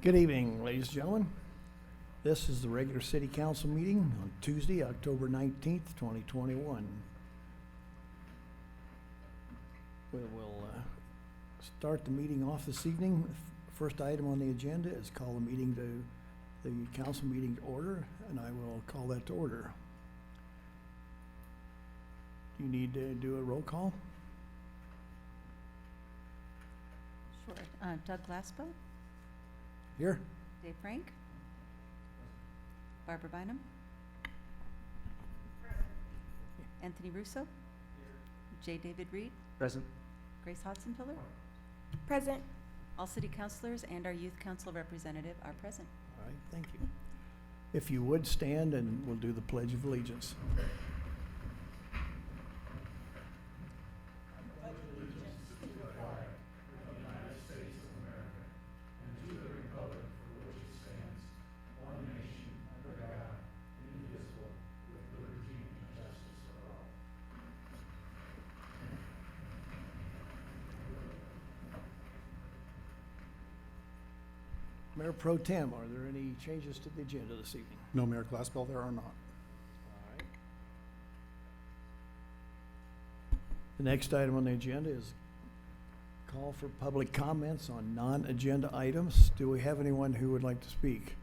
Good evening, ladies and gentlemen. This is the regular city council meeting on Tuesday, October 19th, 2021. We will start the meeting off this evening. First item on the agenda is call the council meeting to order, and I will call that to order. Do you need to do a roll call? Sure. Doug Glasgow, Here. Dave Frank, Barbara Bynum, Anthony Russo, J. David Reed, Present. Grace Hodson-Pillar. Present. All city councilors and our youth council representative are present. All right, thank you. If you would stand, and we'll do the Pledge of Allegiance. Mayor Pro Tem, are there any changes to the agenda this evening? No, Mayor Glassbell, there are not. All right. The next item on the agenda is call for public comments on non-agenda items. Do we have anyone who would like to speak?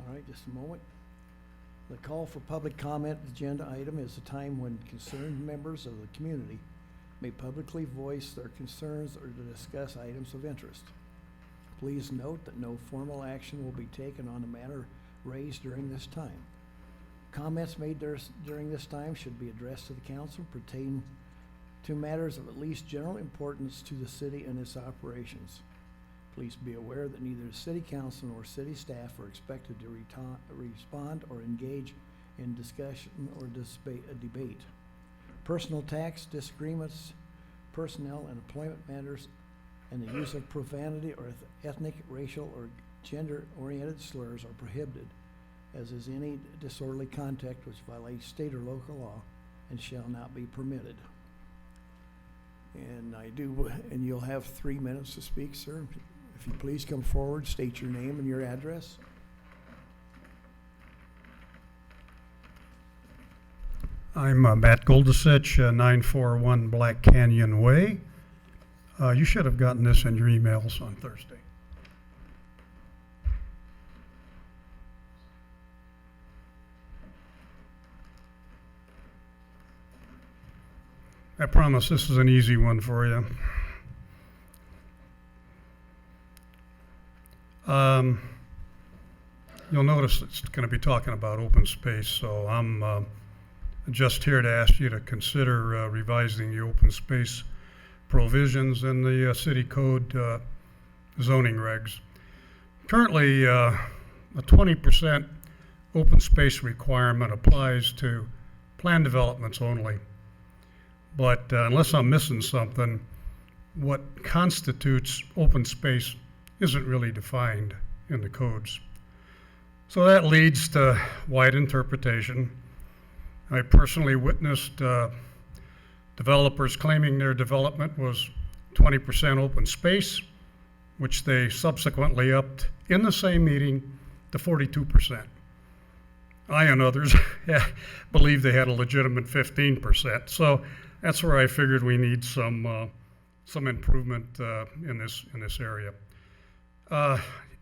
All right, just a moment. The call for public comment agenda item is a time when concerned members of the community may publicly voice their concerns or to discuss items of interest. Please note that no formal action will be taken on the matter raised during this time. Comments made during this time should be addressed to the council, pertain to matters of at least general importance to the city and its operations. Please be aware that neither the city council nor city staff are expected to respond or engage in discussion or debate. Personal tax disagreements, personnel and employment matters, and the use of profanity or ethnic, racial, or gender-oriented slurs are prohibited, as is any disorderly conduct which violates state or local law and shall not be permitted. And you'll have 3 minutes to speak, sir. If you please come forward, state your name and your address. I'm Matt Goldesich, 941 Black Canyon Way. You should have gotten this in your emails on Thursday. I promise this is an easy one for you. You'll notice it's going to be talking about open space, so I'm just here to ask you to consider revising the open space provisions in the city code zoning regs. Currently, a 20% open space requirement applies to planned developments only. But unless I'm missing something, what constitutes open space isn't really defined in the codes. So that leads to wide interpretation. I personally witnessed developers claiming their development was 20% open space, which they subsequently upped in the same meeting to 42%. I and others believe they had a legitimate 15%. So that's where I figured we need some improvement in this area.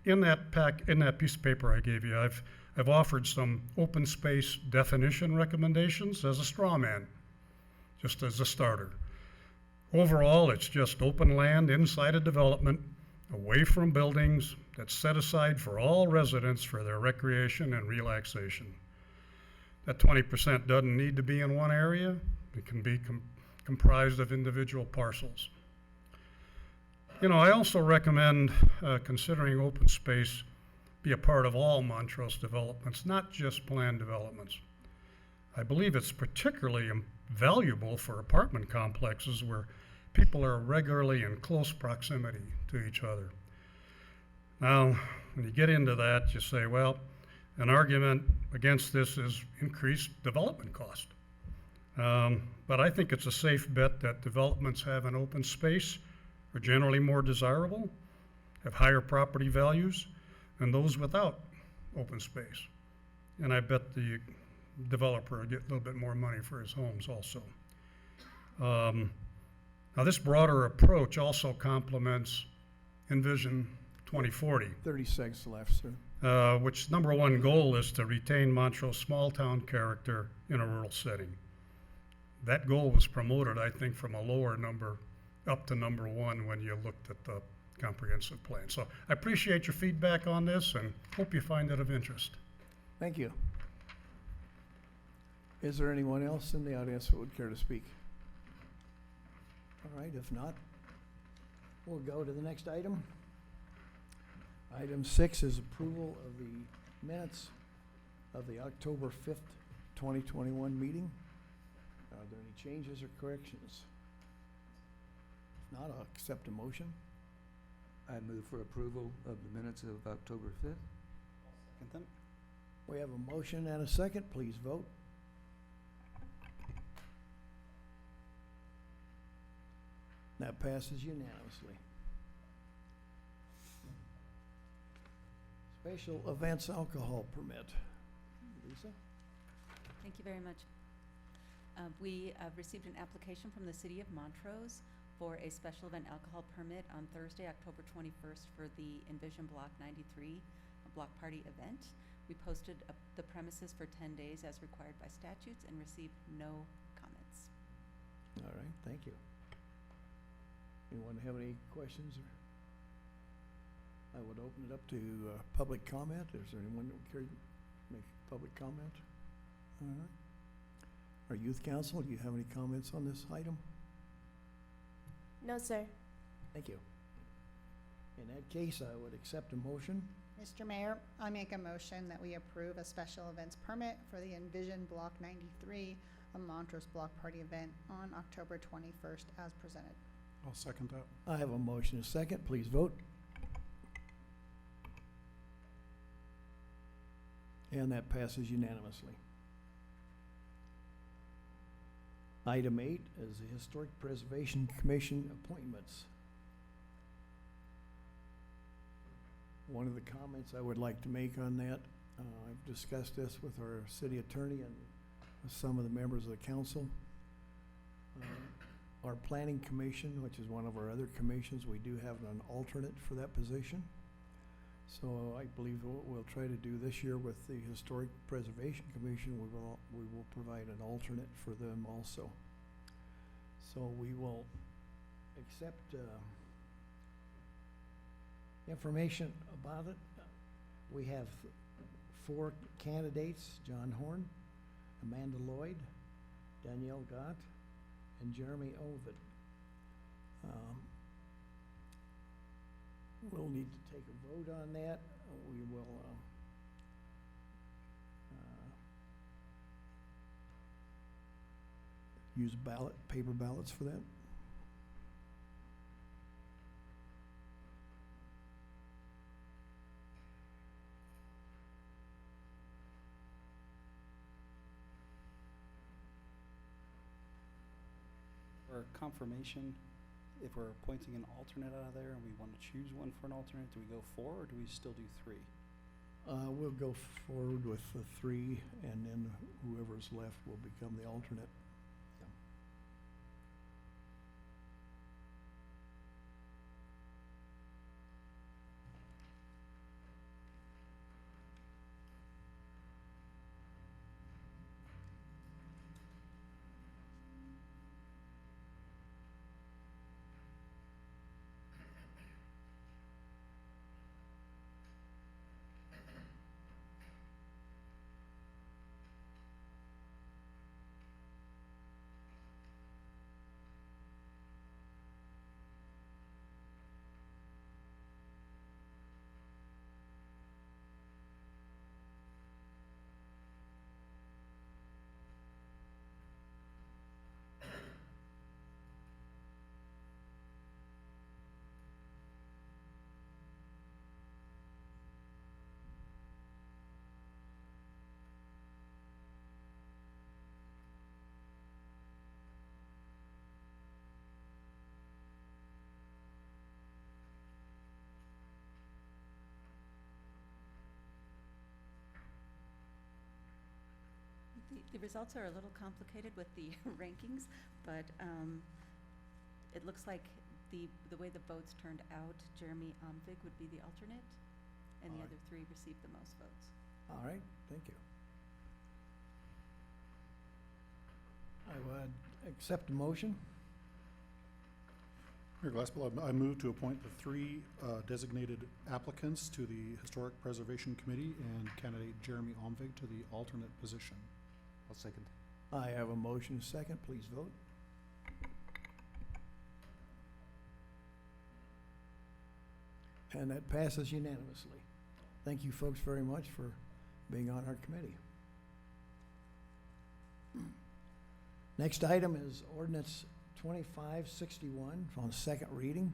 In that piece of paper I gave you, I've offered some open space definition recommendations as a straw man, just as a starter. Overall, it's just open land inside a development, away from buildings, that's set aside for all residents for their recreation and relaxation. That 20% doesn't need to be in one area. It can be comprised of individual parcels. You know, I also recommend considering open space be a part of all Montrose developments, not just planned developments. I believe it's particularly valuable for apartment complexes where people are regularly in close proximity to each other. Now, when you get into that, you say, well, an argument against this is increased development cost. But I think it's a safe bet that developments have an open space are generally more desirable, have higher property values, and those without open space. And I bet the developer will get a little bit more money for his homes also. Now, this broader approach also complements Envision 2040, 30 seconds left, sir. which number one goal is to retain Montrose small-town character in a rural setting. That goal was promoted, I think, from a lower number up to number one when you looked at the comprehensive plan. So I appreciate your feedback on this and hope you find it of interest. Thank you. Is there anyone else in the audience who would care to speak? All right, if not, we'll go to the next item. Item 6 is approval of the minutes of the October 5th, 2021 meeting. Are there any changes or corrections? If not, I'll accept a motion. I move for approval of the minutes of October 5th. Second them. We have a motion and a second. Please vote. That passes unanimously. Special events alcohol permit. Lisa? Thank you very much. We received an application from the city of Montrose for a special event alcohol permit on Thursday, October 21st for the Envision Block 93 block party event. We posted the premises for 10 days as required by statutes and received no comments. All right, thank you. Anyone have any questions? I would open it up to public comment. Is there anyone that would care to make public comment? All right. Our youth council, do you have any comments on this item? No, sir. Thank you. In that case, I would accept a motion. Mr. Mayor, I make a motion that we approve a special events permit for the Envision Block 93, a Montrose block party event on October 21st as presented. I'll second that. I have a motion and a second. Please vote. And that passes unanimously. Item 8 is the Historic Preservation Commission appointments. One of the comments I would like to make on that, I've discussed this with our city attorney and with some of the members of the council. Our planning commission, which is one of our other commissions, we do have an alternate for that position. So I believe what we'll try to do this year with the Historic Preservation Commission, we will provide an alternate for them also. So we will accept information about it. We have 4 candidates: John Horn, Amanda Lloyd, Danielle Gott, and Jeremy Ovid. We'll need to take a vote on that. We will use paper ballots for that. For confirmation, if we're appointing an alternate out of there and we want to choose one for an alternate, do we go 4 or do we still do 3? We'll go forward with the 3, and then whoever's left will become the alternate. The results are a little complicated with the rankings, but it looks like the way the votes turned out, Jeremy Omvig would be the alternate, and the All right. other three received the most votes. All right, thank you. I would accept the motion. Mayor Glasspool, I move to appoint the three designated applicants to the Historic Preservation Committee and candidate Jeremy Omvig to the alternate position. I'll second. I have a motion, a second, please vote. And that passes unanimously. Thank you folks very much for being on our committee. Next item is Ordinance 2561 on second reading.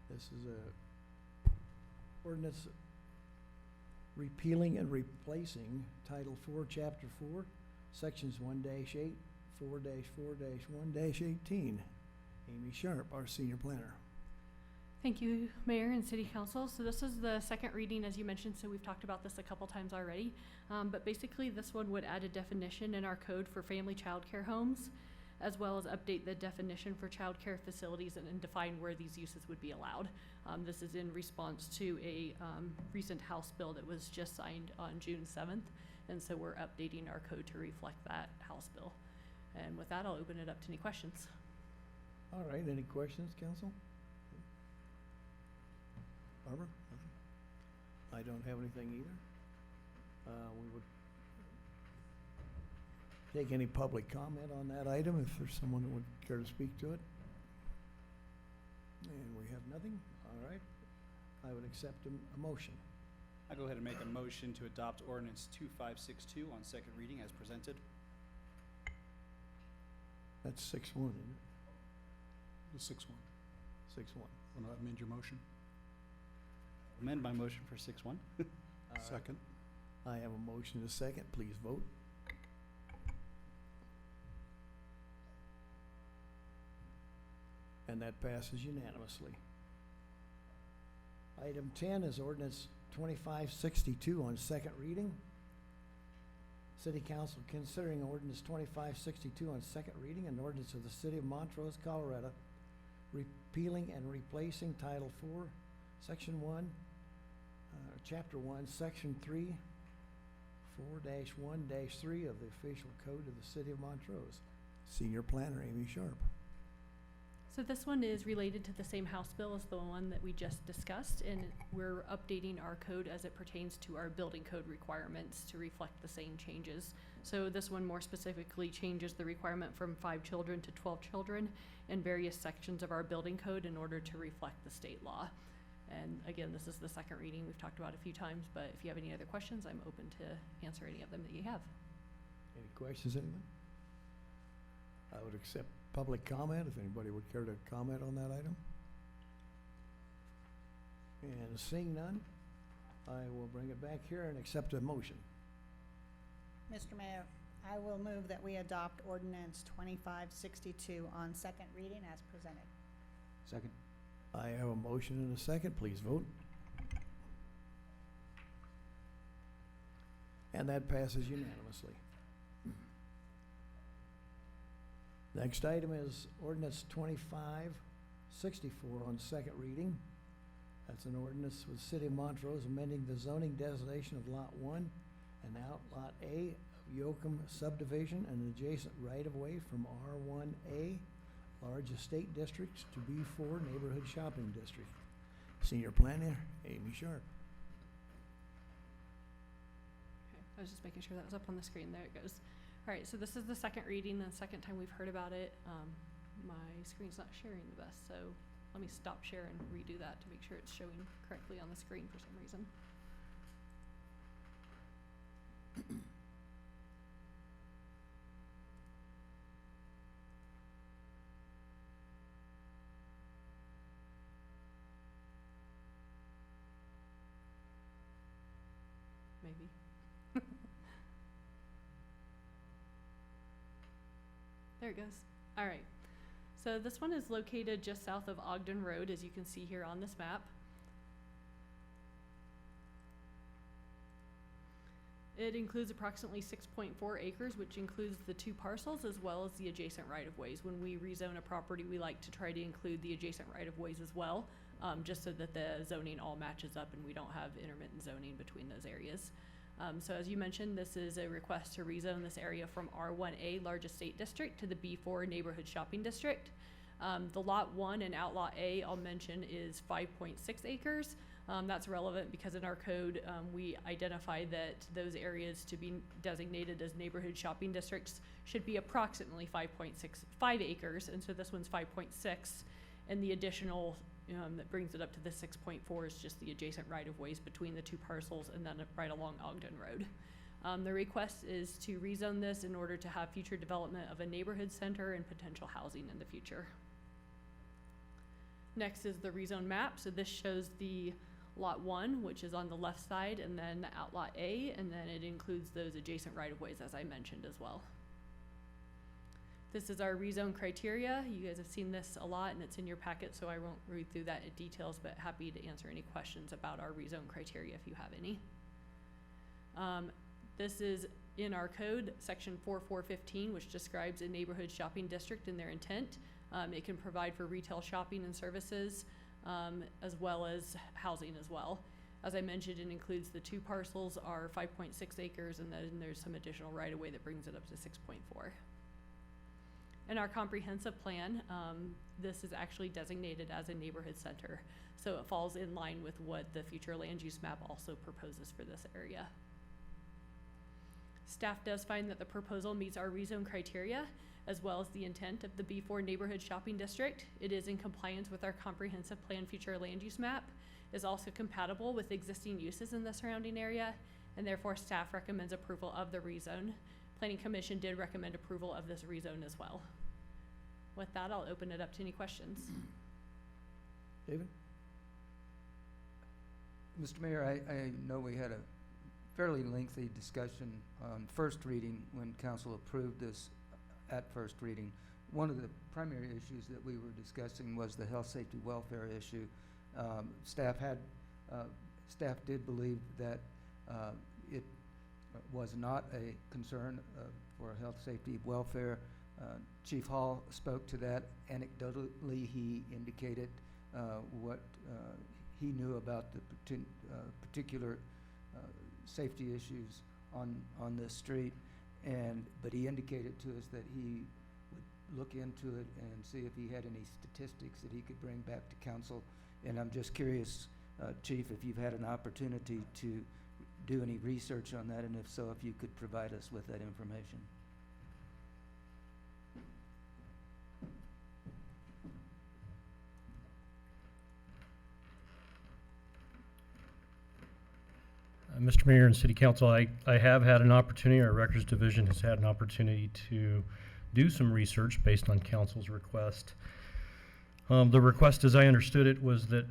This is a ordinance repealing and replacing Title 4, Chapter 4, Sections 1-8, 4-4-1-18. Amy Sharp, our senior planner. Thank you, Mayor and City Council. So this is the second reading, as you mentioned, so we've talked about this a couple times already. But basically, this one would add a definition in our code for family childcare homes, as well as update the definition for childcare facilities and define where these uses would be allowed. This is in response to a recent House bill that was just signed on June 7th, and so we're updating our code to reflect that House bill. And with that, I'll open it up to any questions. All right, any questions, council? Barbara? I don't have anything either. We would take any public comment on that item if there's someone that would care to speak to it. And we have nothing, all right. I would accept a motion. I go ahead and make a motion to adopt ordinance 2562 on second reading as presented. That's 6-1, isn't it? The 6-1. 6-1. Want to amend your motion? Amend my motion for 6-1. All right. Second. I have a motion and a second. Please vote. And that passes unanimously. Item 10 is ordinance 2562 on second reading. City Council considering ordinance 2562 on second reading, an ordinance of the City of Montrose, Colorado, repealing and replacing Title 4, Section 1, Chapter 1, Section 3, 4-1-3 of the official code of the City of Montrose. Senior Planner Amy Sharp. So this one is related to the same House bill as the one that we just discussed, and we're updating our code as it pertains to our building code requirements to reflect the same changes. So this one more specifically changes the requirement from 5 children to 12 children in various sections of our building code in order to reflect the state law. And again, this is the second reading we've talked about a few times, but if you have any other questions, I'm open to answer any of them that you have. Any questions, anyone? I would accept public comment if anybody would care to comment on that item. And seeing none, I will bring it back here and accept a motion. Mr. Mayor, I will move that we adopt ordinance 2562 on second reading as presented. Second. I have a motion and a second. Please vote. And that passes unanimously. Next item is ordinance 2564 on second reading. That's an ordinance with the City of Montrose amending the zoning designation of Lot 1 and Outlot A of Yoakum subdivision and an adjacent right-of-way from R1A Large Estate District to B4 Neighborhood Shopping District. Senior Planner Amy Sharp. Okay, I was just making sure that was up on the screen. There it goes. All right, so this is the second reading, the second time we've heard about it. My screen's not sharing the best, so let me stop share and redo that to make sure it's showing correctly on the screen for some reason. Maybe. There it goes. All right. So this one is located just south of Ogden Road, as you can see here on this map. It includes approximately 6.4 acres, which includes the 2 parcels as well as the adjacent right-of-ways. When we rezone a property, we like to try to include the adjacent right-of-ways as well, just so that the zoning all matches up and we don't have intermittent zoning between those areas. So as you mentioned, this is a request to rezone this area from R1A Large Estate District to the B4 Neighborhood Shopping District. The Lot 1 and Outlot A, I'll mention, is 5.6 acres. That's relevant because in our code, we identify that those areas to be designated as neighborhood shopping districts should be approximately 5 acres, and so this one's 5.6, and the additional that brings it up to the 6.4 is just the adjacent right-of-ways between the 2 parcels and then right along Ogden Road. The request is to rezone this in order to have future development of a neighborhood center and potential housing in the future. Next is the rezone map. So this shows the Lot 1, which is on the left side, and then the Outlot A, and then it includes those adjacent right-of-ways as I mentioned as well. This is our rezone criteria. You guys have seen this a lot and it's in your packet, so I won't read through that in details, but happy to answer any questions about our rezone criteria if you have any. This is in our code, section 4415, which describes a neighborhood shopping district and their intent. It can provide for retail shopping and services, as well as housing as well. As I mentioned, it includes the 2 parcels are 5.6 acres, and then there's some additional right-of-way that brings it up to 6.4. In our comprehensive plan, this is actually designated as a neighborhood center, so it falls in line with what the future land use map also proposes for this area. Staff does find that the proposal meets our rezone criteria as well as the intent of the B4 neighborhood shopping district. It is in compliance with our comprehensive plan future land use map, is also compatible with existing uses in the surrounding area, and therefore staff recommends approval of the rezone. Planning Commission did recommend approval of this rezone as well. With that, I'll open it up to any questions. David? Mr. Mayor, I know we had a fairly lengthy discussion on first reading when council approved this at first reading. One of the primary issues that we were discussing was the health, safety, welfare issue. Staff did believe that it was not a concern for health, safety, welfare. Chief Hall spoke to that. Anecdotally, he indicated what he knew about the particular safety issues on this street, but he indicated to us that he would look into it and see if he had any statistics that he could bring back to council. And I'm just curious, Chief, if you've had an opportunity to do any research on that, and if so, if you could provide us with that information. Mr. Mayor and City Council, I have had an opportunity, our Records Division has had an opportunity to do some research based on council's request. The request, as I understood it, was that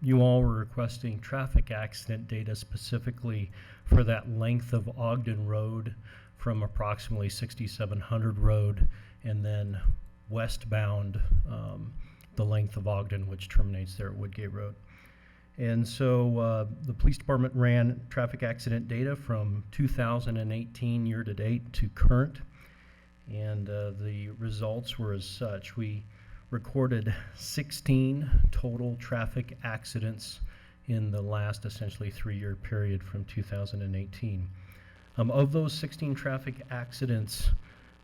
you all were requesting traffic accident data specifically for that length of Ogden Road from approximately 6700 Road and then westbound the length of Ogden, which terminates there at Woodgate Road. And so the police department ran traffic accident data from 2018 year to date to current, and the results were as such. We recorded 16 total traffic accidents in the last essentially 3-year period from 2018. Of those 16 traffic accidents,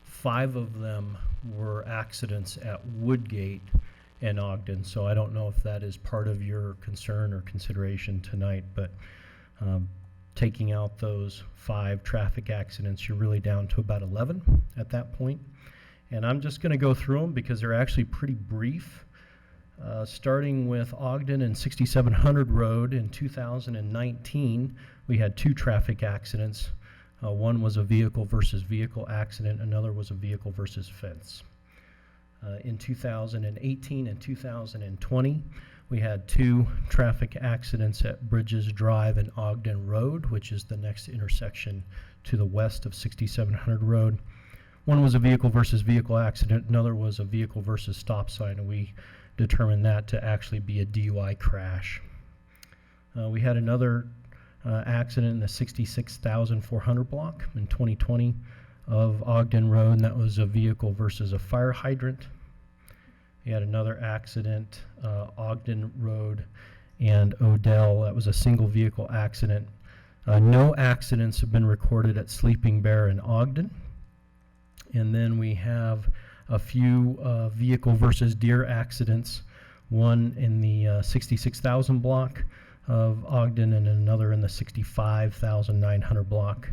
5 of them were accidents at Woodgate and Ogden, so I don't know if that is part of your concern or consideration tonight, but taking out those 5 traffic accidents, you're really down to about 11 at that point. And I'm just going to go through them because they're actually pretty brief. Starting with Ogden and 6700 Road in 2019, we had 2 traffic accidents. One was a vehicle versus vehicle accident, another was a vehicle versus fence. In 2018 and 2020, we had 2 traffic accidents at Bridges Drive and Ogden Road, which is the next intersection to the west of 6700 Road. One was a vehicle versus vehicle accident, another was a vehicle versus stop sign, and we determined that to actually be a DUI crash. We had another accident in the 66,400 block in 2020 of Ogden Road, and that was a vehicle versus a fire hydrant. We had another accident, Ogden Road and Odell. That was a single vehicle accident. No accidents have been recorded at Sleeping Bear in Ogden. And then we have a few vehicle versus deer accidents, one in the 66,000 block of Ogden and another in the 65,900 block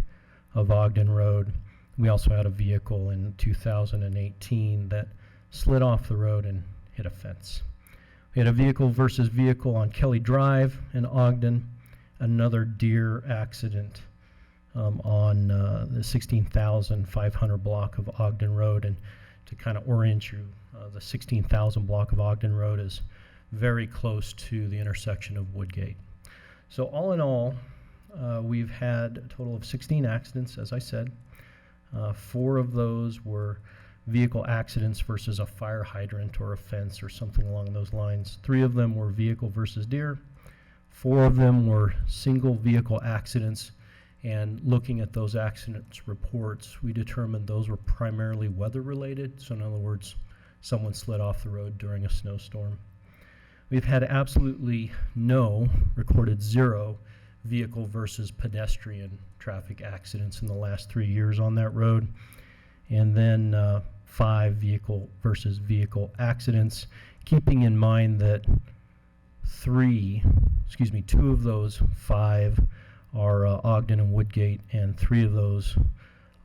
of Ogden Road. We also had a vehicle in 2018 that slid off the road and hit a fence. We had a vehicle versus vehicle on Kelly Drive in Ogden, another deer accident on the 16,500 block of Ogden Road. And to kind of orient you, the 16,000 block of Ogden Road is very close to the intersection of Woodgate. So all in all, we've had a total of 16 accidents, as I said. 4 of those were vehicle accidents versus a fire hydrant or a fence or something along those lines. 3 of them were vehicle versus deer. 4 of them were single vehicle accidents. And looking at those accidents reports, we determined those were primarily weather related. So in other words, someone slid off the road during a snowstorm. We've had absolutely recorded 0 vehicle versus pedestrian traffic accidents in the last 3 years on that road. And then 5 vehicle versus vehicle accidents, keeping in mind that 2 of those 5 are Ogden and Woodgate, and 3 of those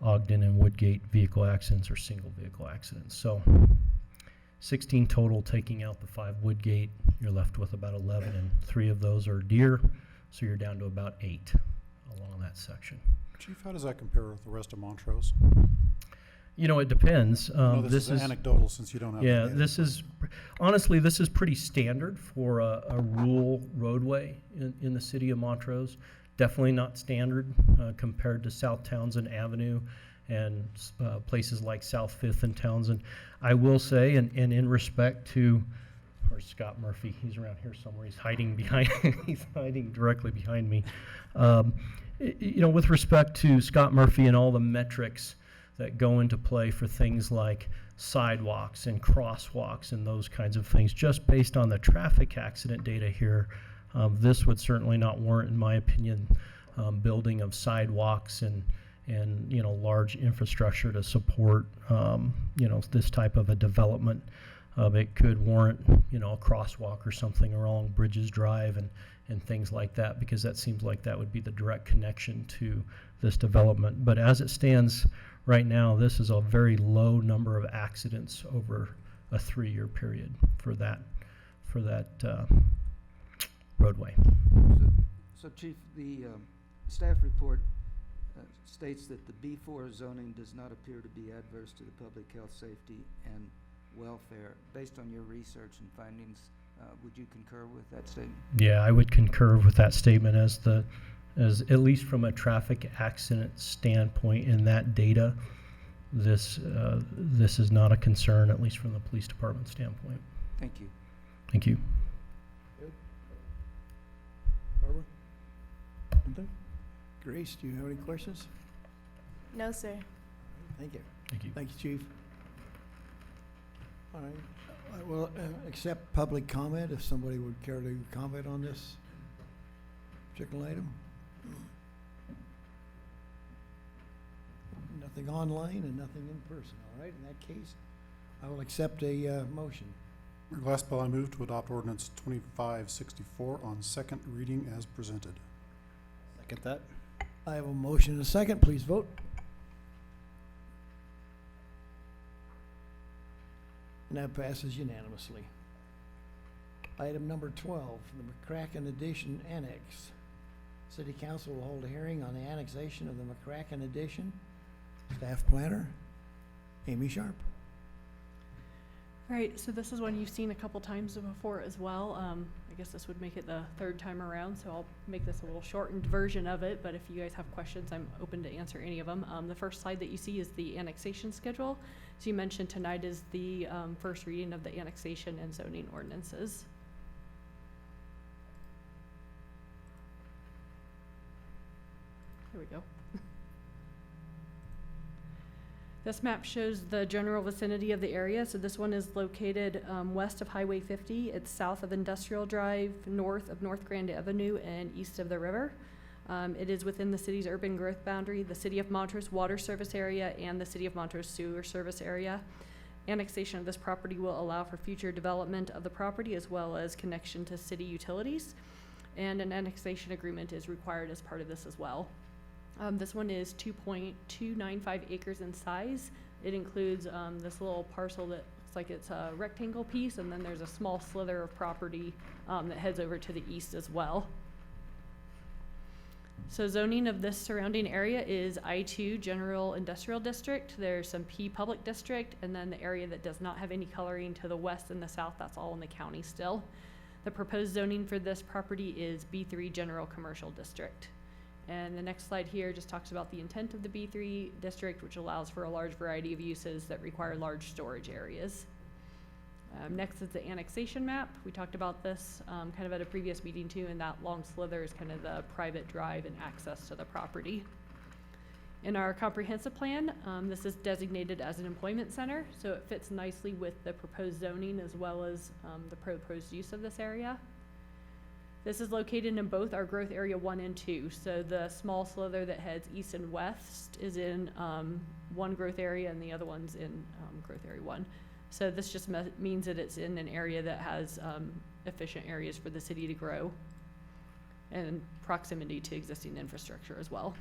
Ogden and Woodgate vehicle accidents are single vehicle accidents. So 16 total, taking out the 5 Woodgate, you're left with about 11, and 3 of those are deer, so you're down to about 8 along that section. Chief, how does that compare with the rest of Montrose? You know, it depends. I know this is anecdotal since you don't have. Yeah, the data. this is, honestly, this is pretty standard for a rural roadway in the city of Montrose. Definitely not standard compared to South Townsend Avenue and places like South Fifth and Townsend. I will say, and in respect to, or Scott Murphy, he's around here somewhere. He's hiding behind, he's hiding directly behind me. You know, with respect to Scott Murphy and all the metrics that go into play for things like sidewalks and crosswalks and those kinds of things, just based on the traffic accident data here, this would certainly not warrant, in my opinion, building of sidewalks and you know, large infrastructure to support you know, this type of a development. It could warrant, you know, a crosswalk or something along Bridges Drive and things like that, because that seems like that would be the direct connection to this development. But as it stands right now, this is a very low number of accidents over a 3-year period for that roadway. So Chief, the staff report states that the B4 zoning does not appear to be adverse to the public health, safety, and welfare. Based on your research and findings, would you concur with that statement? Yeah, I would concur with that statement as at least from a traffic accident standpoint in that data, this is not a concern, at least from the police department standpoint. Thank you. Thank you. Good. Barbara? Anything? Grace, do you have any questions? No, sir. Thank you. Thank you. Thank you, Chief. All right. I will accept public comment if somebody would care to comment on this particular item. Nothing online and nothing in person. All right. In that case, I will accept a motion. Last bill, I move to adopt ordinance 2564 on second reading as presented. Second that. I have a motion and a second. Please vote. And that passes unanimously. Item number 12, the McCracken Addition Annex. City Council will hold a hearing on the annexation of the McCracken Addition. Staff Planner, Amy Sharp. All right, so this is one you've seen a couple times before as well. I guess this would make it the 3rd time around, so I'll make this a little shortened version of it, but if you guys have questions, I'm open to answer any of them. The first slide that you see is the annexation schedule. As you mentioned, tonight is the first reading of the annexation and zoning ordinances. There we go. This map shows the general vicinity of the area. So this one is located west of Highway 50. It's south of Industrial Drive, north of North Grand Avenue, and east of the river. It is within the city's urban growth boundary, the City of Montrose water service area, and the City of Montrose sewer service area. Annexation of this property will allow for future development of the property as well as connection to city utilities. And an annexation agreement is required as part of this as well. This one is 2.295 acres in size. It includes this little parcel that looks like it's a rectangle piece, and then there's a small slither of property that heads over to the east as well. So zoning of this surrounding area is I2 General Industrial District. There's some P Public District, and then the area that does not have any coloring to the west and the south, that's all in the county still. The proposed zoning for this property is B3 General Commercial District. And the next slide here just talks about the intent of the B3 district, which allows for a large variety of uses that require large storage areas. Next is the annexation map. We talked about this kind of at a previous meeting too, and that long slither is kind of the private drive and access to the property. In our comprehensive plan, this is designated as an employment center, so it fits nicely with the proposed zoning as well as the proposed use of this area. This is located in both our growth area 1 and 2. So the small slither that heads east and west is in one growth area, and the other one's in growth area 1. So this just means that it's in an area that has efficient areas for the city to grow and proximity to existing infrastructure as well.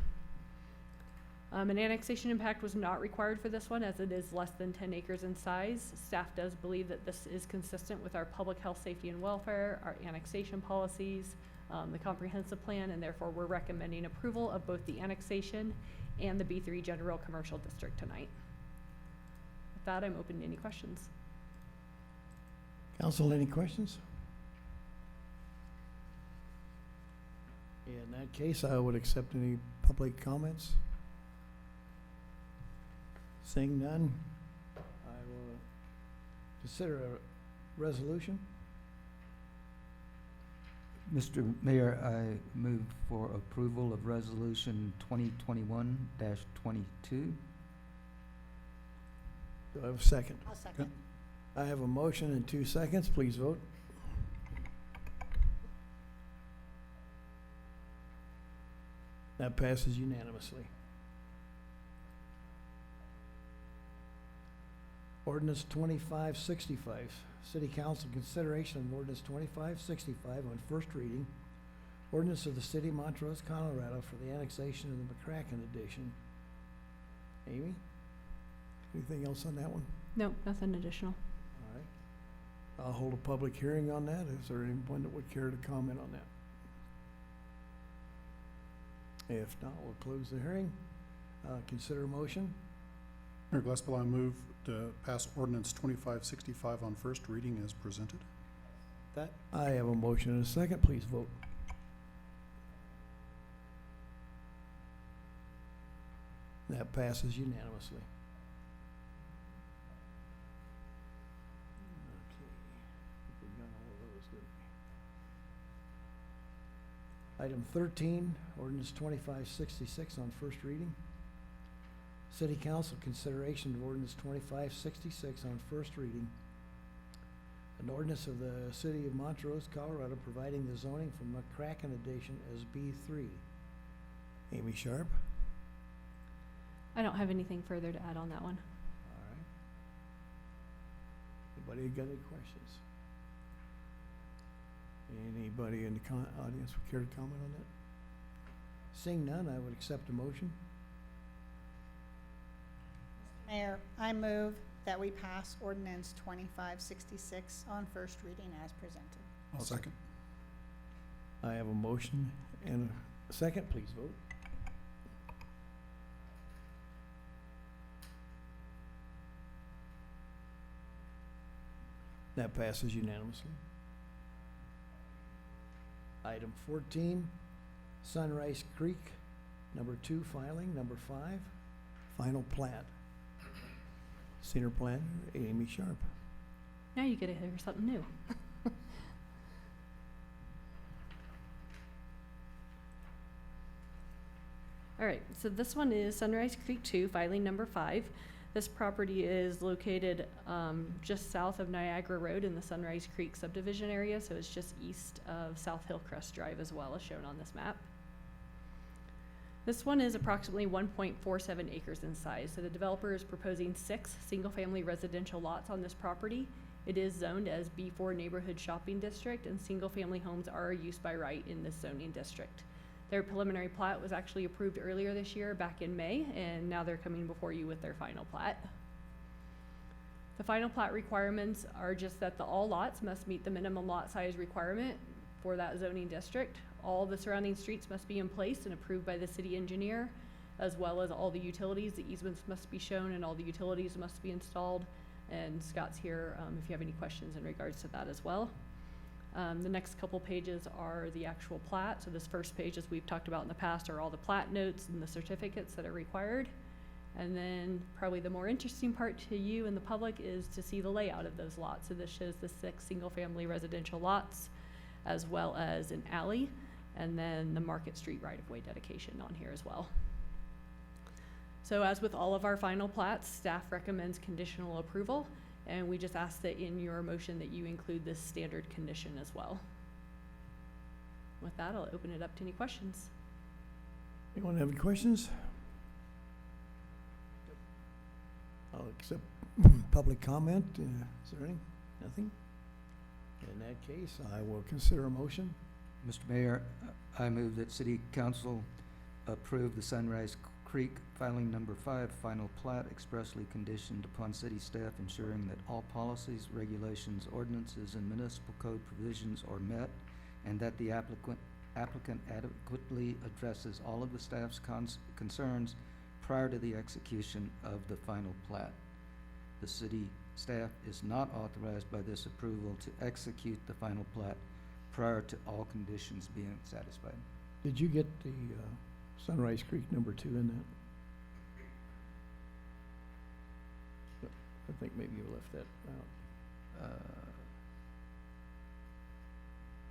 An annexation impact was not required for this one as it is less than 10 acres in size. Staff does believe that this is consistent with our public health, safety, and welfare, our annexation policies, the comprehensive plan, and therefore we're recommending approval of both the annexation and the B3 General Commercial District tonight. With that, I'm open to any questions. Council, any questions? In that case, I would accept any public comments. Seeing none, I will consider a resolution. Mr. Mayor, I move for approval of Resolution 2021-22. Do I have a second? I'll second. I have a motion and 2 seconds. Please vote. That passes unanimously. Ordinance 2565, City Council consideration of Ordinance 2565 on first reading. Ordinance of the City of Montrose, Colorado for the annexation of the McCracken Edition. Amy? Anything else on that one? No, nothing additional. All right. I'll hold a public hearing on that. Is there anyone that would care to comment on that? If not, we'll close the hearing. Consider a motion. Mayor Glassbell, I move to pass ordinance 2565 on first reading as presented. That I have a motion and a second. Please vote. That passes unanimously. Okay. We've done all of those, didn't we? Item 13, ordinance 2566 on first reading. City Council consideration of ordinance 2566 on first reading. An ordinance of the City of Montrose, Colorado, providing the zoning for McCracken Edition as B3. Amy Sharp. I don't have anything further to add on that one. All right. Anybody got any questions? Anybody in the audience would care to comment on that? Seeing none, I would accept a motion. Mayor, I move that we pass ordinance 2566 on first reading as presented. I'll second. I have a motion and a second. Please vote. That passes unanimously. Item 14, Sunrise Creek, number 2 filing, number 5, final plat. Senior planner, Amy Sharp. Now you get to hear something new. All right, so this one is Sunrise Creek 2, filing number 5. This property is located just south of Niagara Road in the Sunrise Creek subdivision area, so it's just east of South Hillcrest Drive as well, as shown on this map. This one is approximately 1.47 acres in size. So the developer is proposing 6 single-family residential lots on this property. It is zoned as B4 Neighborhood Shopping District, and single-family homes are a use by right in this zoning district. Their preliminary plat was actually approved earlier this year, back in May, and now they're coming before you with their final plat. The final plat requirements are just that all lots must meet the minimum lot size requirement for that zoning district. All the surrounding streets must be in place and approved by the city engineer, as well as all the utilities. The easements must be shown and all the utilities must be installed. And Scott's here if you have any questions in regards to that as well. The next couple pages are the actual plat. So this first page, as we've talked about in the past, are all the plat notes and the certificates that are required. And then probably the more interesting part to you and the public is to see the layout of those lots. So this shows the 6 single-family residential lots, as well as an alley, and then the Market Street right-of-way dedication on here as well. So as with all of our final plats, staff recommends conditional approval, and we just ask that in your motion that you include this standard condition as well. With that, I'll open it up to any questions. Anyone have any questions? I'll accept public comment. Is there any? Nothing? In that case, I will consider a motion. Mr. Mayor, I move that City Council approve the Sunrise Creek filing number 5 final plat expressly conditioned upon city staff ensuring that all policies, regulations, ordinances, and municipal code provisions are met, and that the applicant adequately addresses all of the staff's concerns prior to the execution of the final plat. The city staff is not authorized by this approval to execute the final plat prior to all conditions being satisfied. Did you get the Sunrise Creek number 2 in that? I think maybe you left that out.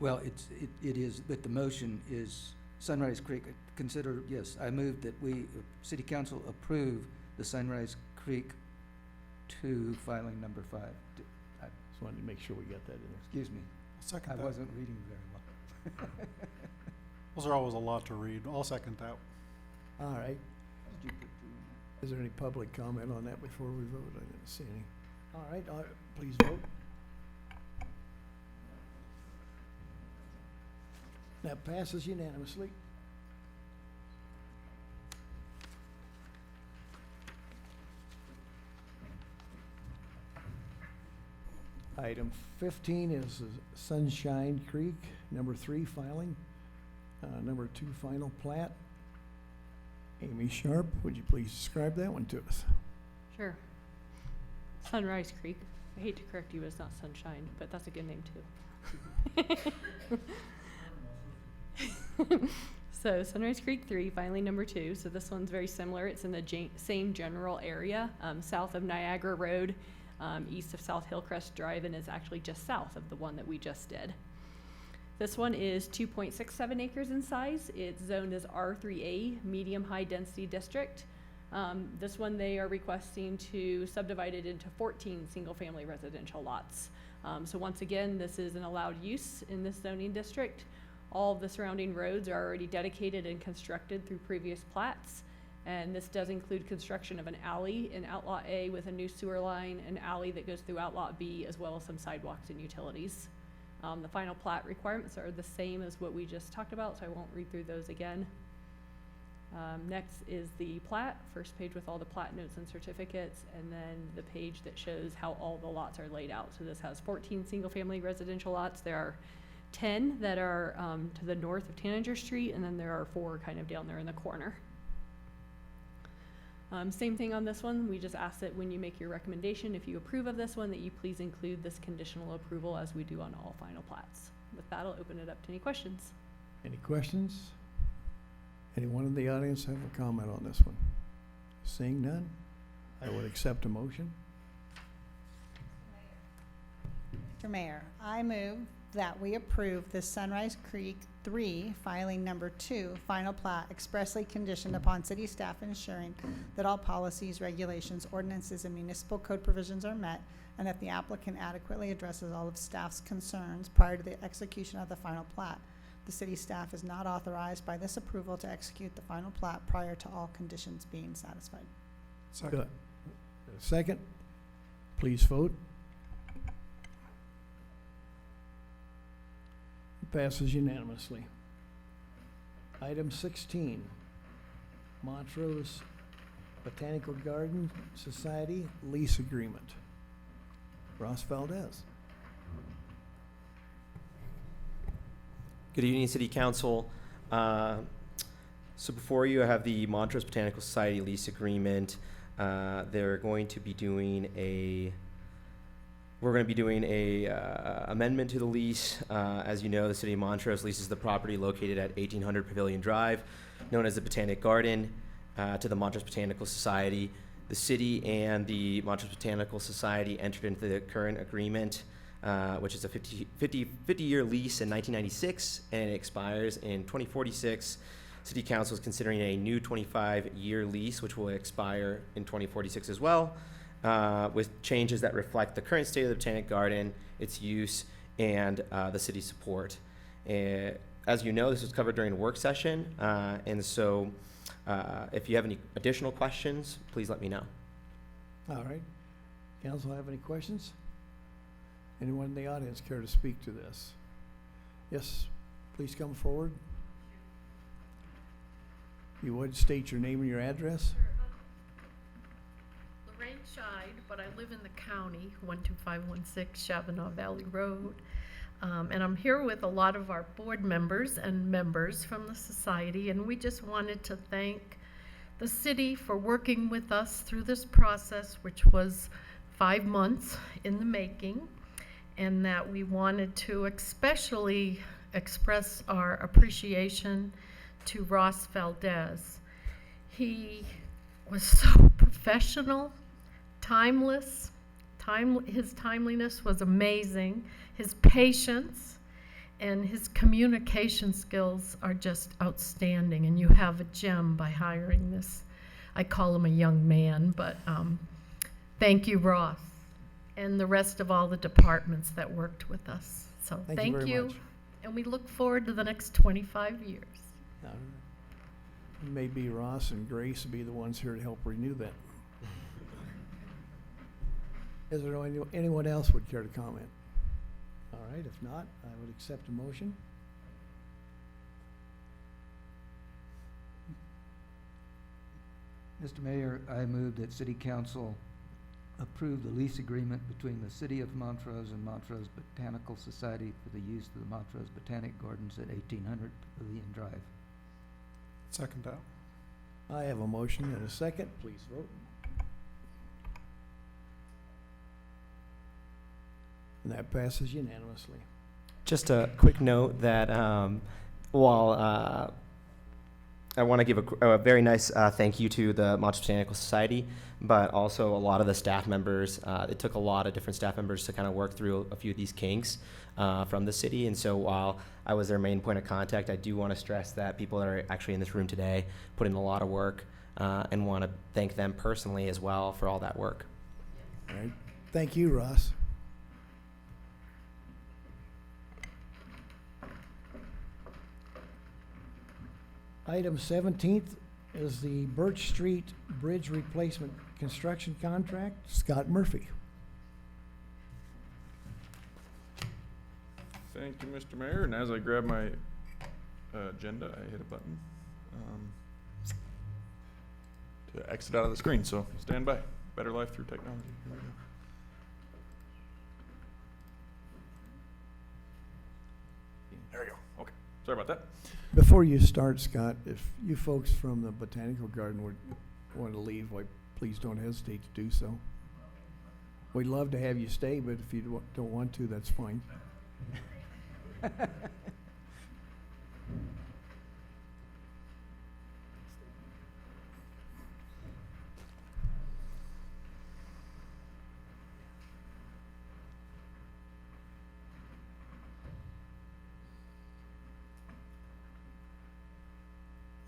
Well, it is, but the motion is Sunrise Creek. Consider, yes, I move that City Council approve the Sunrise Creek 2 filing number 5. Just wanted to make sure we got that in there. Excuse me, I'll second I that. wasn't reading very well. Those are always a lot to read. I'll second that. All right. Did you put 2 in there? Is there any public comment on that before we vote? I didn't see any. All right, please vote. That passes unanimously. Item 15 is Sunshine Creek, number 3 filing, number 2 final plat. Amy Sharp, would you please describe that one to us? Sure. Sunrise Creek. I hate to correct you, it's not Sunshine, but that's a good name too. So Sunrise Creek 3, filing number 2. So this one's very similar. It's in the same general area, south of Niagara Road, east of South Hillcrest Drive, and is actually just south of the one that we just did. This one is 2.67 acres in size. It's zoned as R3A, medium high density district. This one they are requesting to subdivide it into 14 single-family residential lots. So once again, this is an allowed use in this zoning district. All of the surrounding roads are already dedicated and constructed through previous plats. And this does include construction of an alley in Outlot A with a new sewer line, an alley that goes through Outlot B, as well as some sidewalks and utilities. The final plat requirements are the same as what we just talked about, so I won't read through those again. Next is the plat, first page with all the plat notes and certificates, and then the page that shows how all the lots are laid out. So this has 14 single-family residential lots. There are 10 that are to the north of Tanager Street, and then there are 4 kind of down there in the corner. Same thing on this one. We just ask that when you make your recommendation, if you approve of this one, that you please include this conditional approval as we do on all final plats. With that, I'll open it up to any questions. Any questions? Anyone in the audience have a comment on this one? Seeing none, I would accept a motion. Mr. Mayor, I move that we approve the Sunrise Creek 3, filing number 2, final plat expressly conditioned upon city staff ensuring that all policies, regulations, ordinances, and municipal code provisions are met, and that the applicant adequately addresses all of staff's concerns prior to the execution of the final plat. The city staff is not authorized by this approval to execute the final plat prior to all conditions being satisfied. Second. Second, please vote. Passes unanimously. Item 16, Montrose Botanical Garden Society lease agreement. Ross Valdez. Good evening, City Council. So before you, I have the Montrose Botanical Society lease agreement. We're going to be doing a amendment to the lease. As you know, the City of Montrose leases the property located at 1800 Pavilion Drive, known as the Botanic Garden, to the Montrose Botanical Society. The city and the Montrose Botanical Society entered into the current agreement, which is a 50-year lease in 1996, and it expires in 2046. City Council is considering a new 25-year lease, which will expire in 2046 as well, with changes that reflect the current state of the Botanic Garden, its use, and the city's support. As you know, this was covered during a work session, and so if you have any additional questions, please let me know. All right. Council have any questions? Anyone in the audience care to speak to this? Yes, please come forward. You would state your name and your address? Lorraine Scheid, but I live in the county, 12516 Chavanaugh Valley Road. And I'm here with a lot of our board members and members from the society, and we just wanted to thank the city for working with us through this process, which was 5 months in the making, and that we wanted to especially express our appreciation to Ross Valdez. He was so professional, timeless. His timeliness was amazing. His patience and his communication skills are just outstanding, and you have a gem by hiring this. I call him a young man, but thank you, Ross, and the rest of all the departments that worked with us. So Thank you very much. and we look forward to the next 25 years. Maybe Ross and Grace will be the ones here to help renew that. Is there anyone else would care to comment? All right, if not, I would accept a motion. Mr. Mayor, I move that City Council approve the lease agreement between the City of Montrose and Montrose Botanical Society for the use of the Montrose Botanic Gardens at 1800 Pavilion Drive. Second that. I have a motion and a second. Please vote. And that passes unanimously. Just a quick note that while I want to give a very nice thank you to the Montrose Botanical Society, but also a lot of the staff members. It took a lot of different staff members to kind of work through a few of these kinks from the city. And so while I was their main point of contact, I do want to stress that people that are actually in this room today put in a lot of work and want to thank them personally as well for all that work. All right. Thank you, Ross. Item 17th is the Birch Street Bridge Replacement Construction Contract. Scott Murphy. Thank you, Mr. Mayor. And as I grab my agenda, I hit a button to exit out of the screen. So stand by. Better life through technology. Here we go. There we go. Okay. Sorry about that. Before you start, Scott, if you folks from the Botanical Garden would want to leave, why, please don't hesitate to do so. We'd love to have you stay, but if you don't want to, that's fine.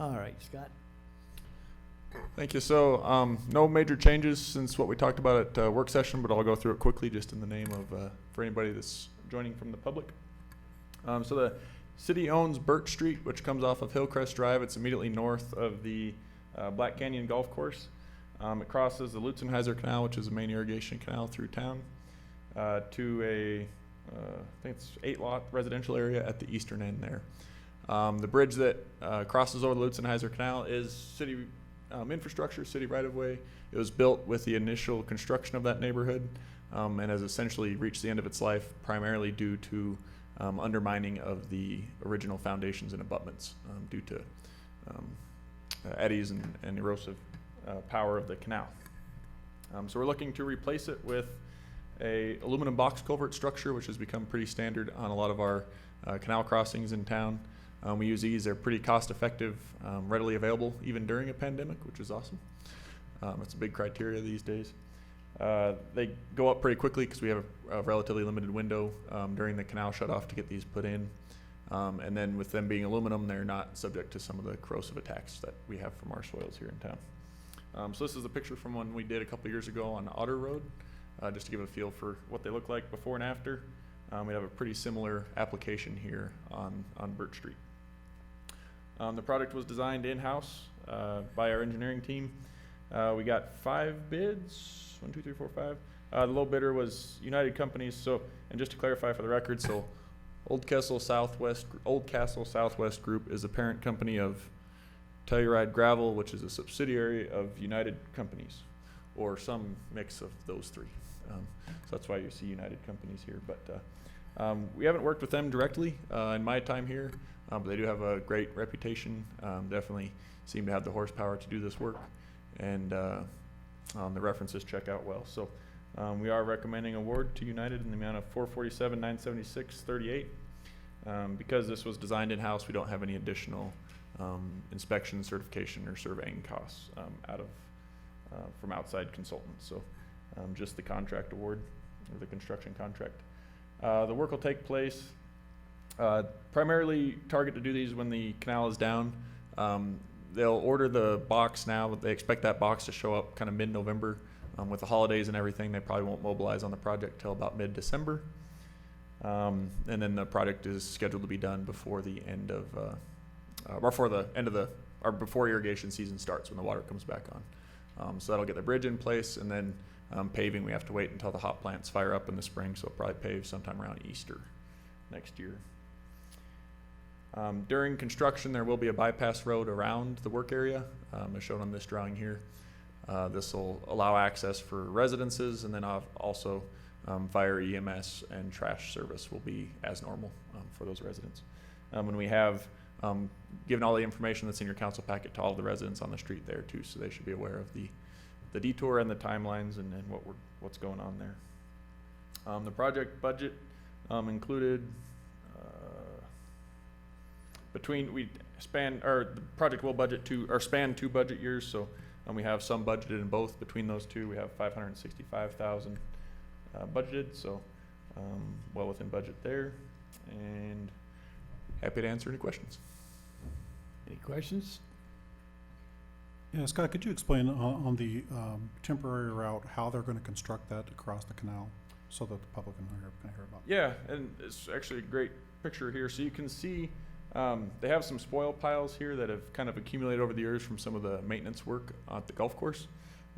All right, Scott. Thank you. So, no major changes since what we talked about at work session, but I'll go through it quickly just in the name of, for anybody that's joining from the public. So the city owns Birch Street, which comes off of Hillcrest Drive. It's immediately north of the Black Canyon Golf Course. It crosses the Lutzenheiser Canal, which is a main irrigation canal through town, to a, I think it's 8-lot residential area at the eastern end there. The bridge that crosses over the Lutzenheiser Canal is city infrastructure, city right-of-way. It was built with the initial construction of that neighborhood and has essentially reached the end of its life primarily due to undermining of the original foundations and abutments due to eddies and erosive power of the canal. So we're looking to replace it with a aluminum box culvert structure, which has become pretty standard on a lot of our canal crossings in town. We use these. They're pretty cost effective, readily available even during a pandemic, which is awesome. It's a big criteria these days. They go up pretty quickly because we have a relatively limited window during the canal shutoff to get these put in. And then with them being aluminum, they're not subject to some of the corrosive attacks that we have from our soils here in town. So this is a picture from one we did a couple years ago on Otter Road, just to give a feel for what they look like before and after. We have a pretty similar application here on Birch Street. The project was designed in-house by our engineering team. We got 5 bids, 1, 2, 3, 4, 5. The low bidder was United Companies. So, and just to clarify for the record, so Old Castle Southwest Group is the parent company of Telluride Gravel, which is a subsidiary of United Companies, or some mix of those 3. So that's why you see United Companies here. But we haven't worked with them directly in my time here, but they do have a great reputation. Definitely seem to have the horsepower to do this work, and the references check out well. So we are recommending award to United in the amount of $447,976.38. Because this was designed in-house, we don't have any additional inspection, certification, or surveying costs from outside consultants. So just the contract award, or the construction contract. The work will take place, primarily target to do these when the canal is down. They'll order the box now, but they expect that box to show up kind of mid-November. With the holidays and everything, they probably won't mobilize on the project till about mid-December. And then the project is scheduled to be done before the end of, before irrigation season starts, when the water comes back on. So that'll get the bridge in place, and then paving, we have to wait until the hot plants fire up in the spring, so it'll probably pave sometime around Easter next year. During construction, there will be a bypass road around the work area, as shown on this drawing here. This will allow access for residences, and then also fire, EMS, and trash service will be as normal for those residents. And we have given all the information that's in your council packet to all the residents on the street there too, so they should be aware of the detour and the timelines and what's going on there. The project budget included the project will span 2 budget years, so we have some budgeted in both. Between those two, we have $565,000 budgeted, so well within budget there, and happy to answer any questions. Any questions? Yeah, Scott, could you explain on the temporary route how they're going to construct that across the canal so that the public can hear about it? Yeah, and it's actually a great picture here. So you can see they have some spoil piles here that have kind of accumulated over the years from some of the maintenance work at the golf course.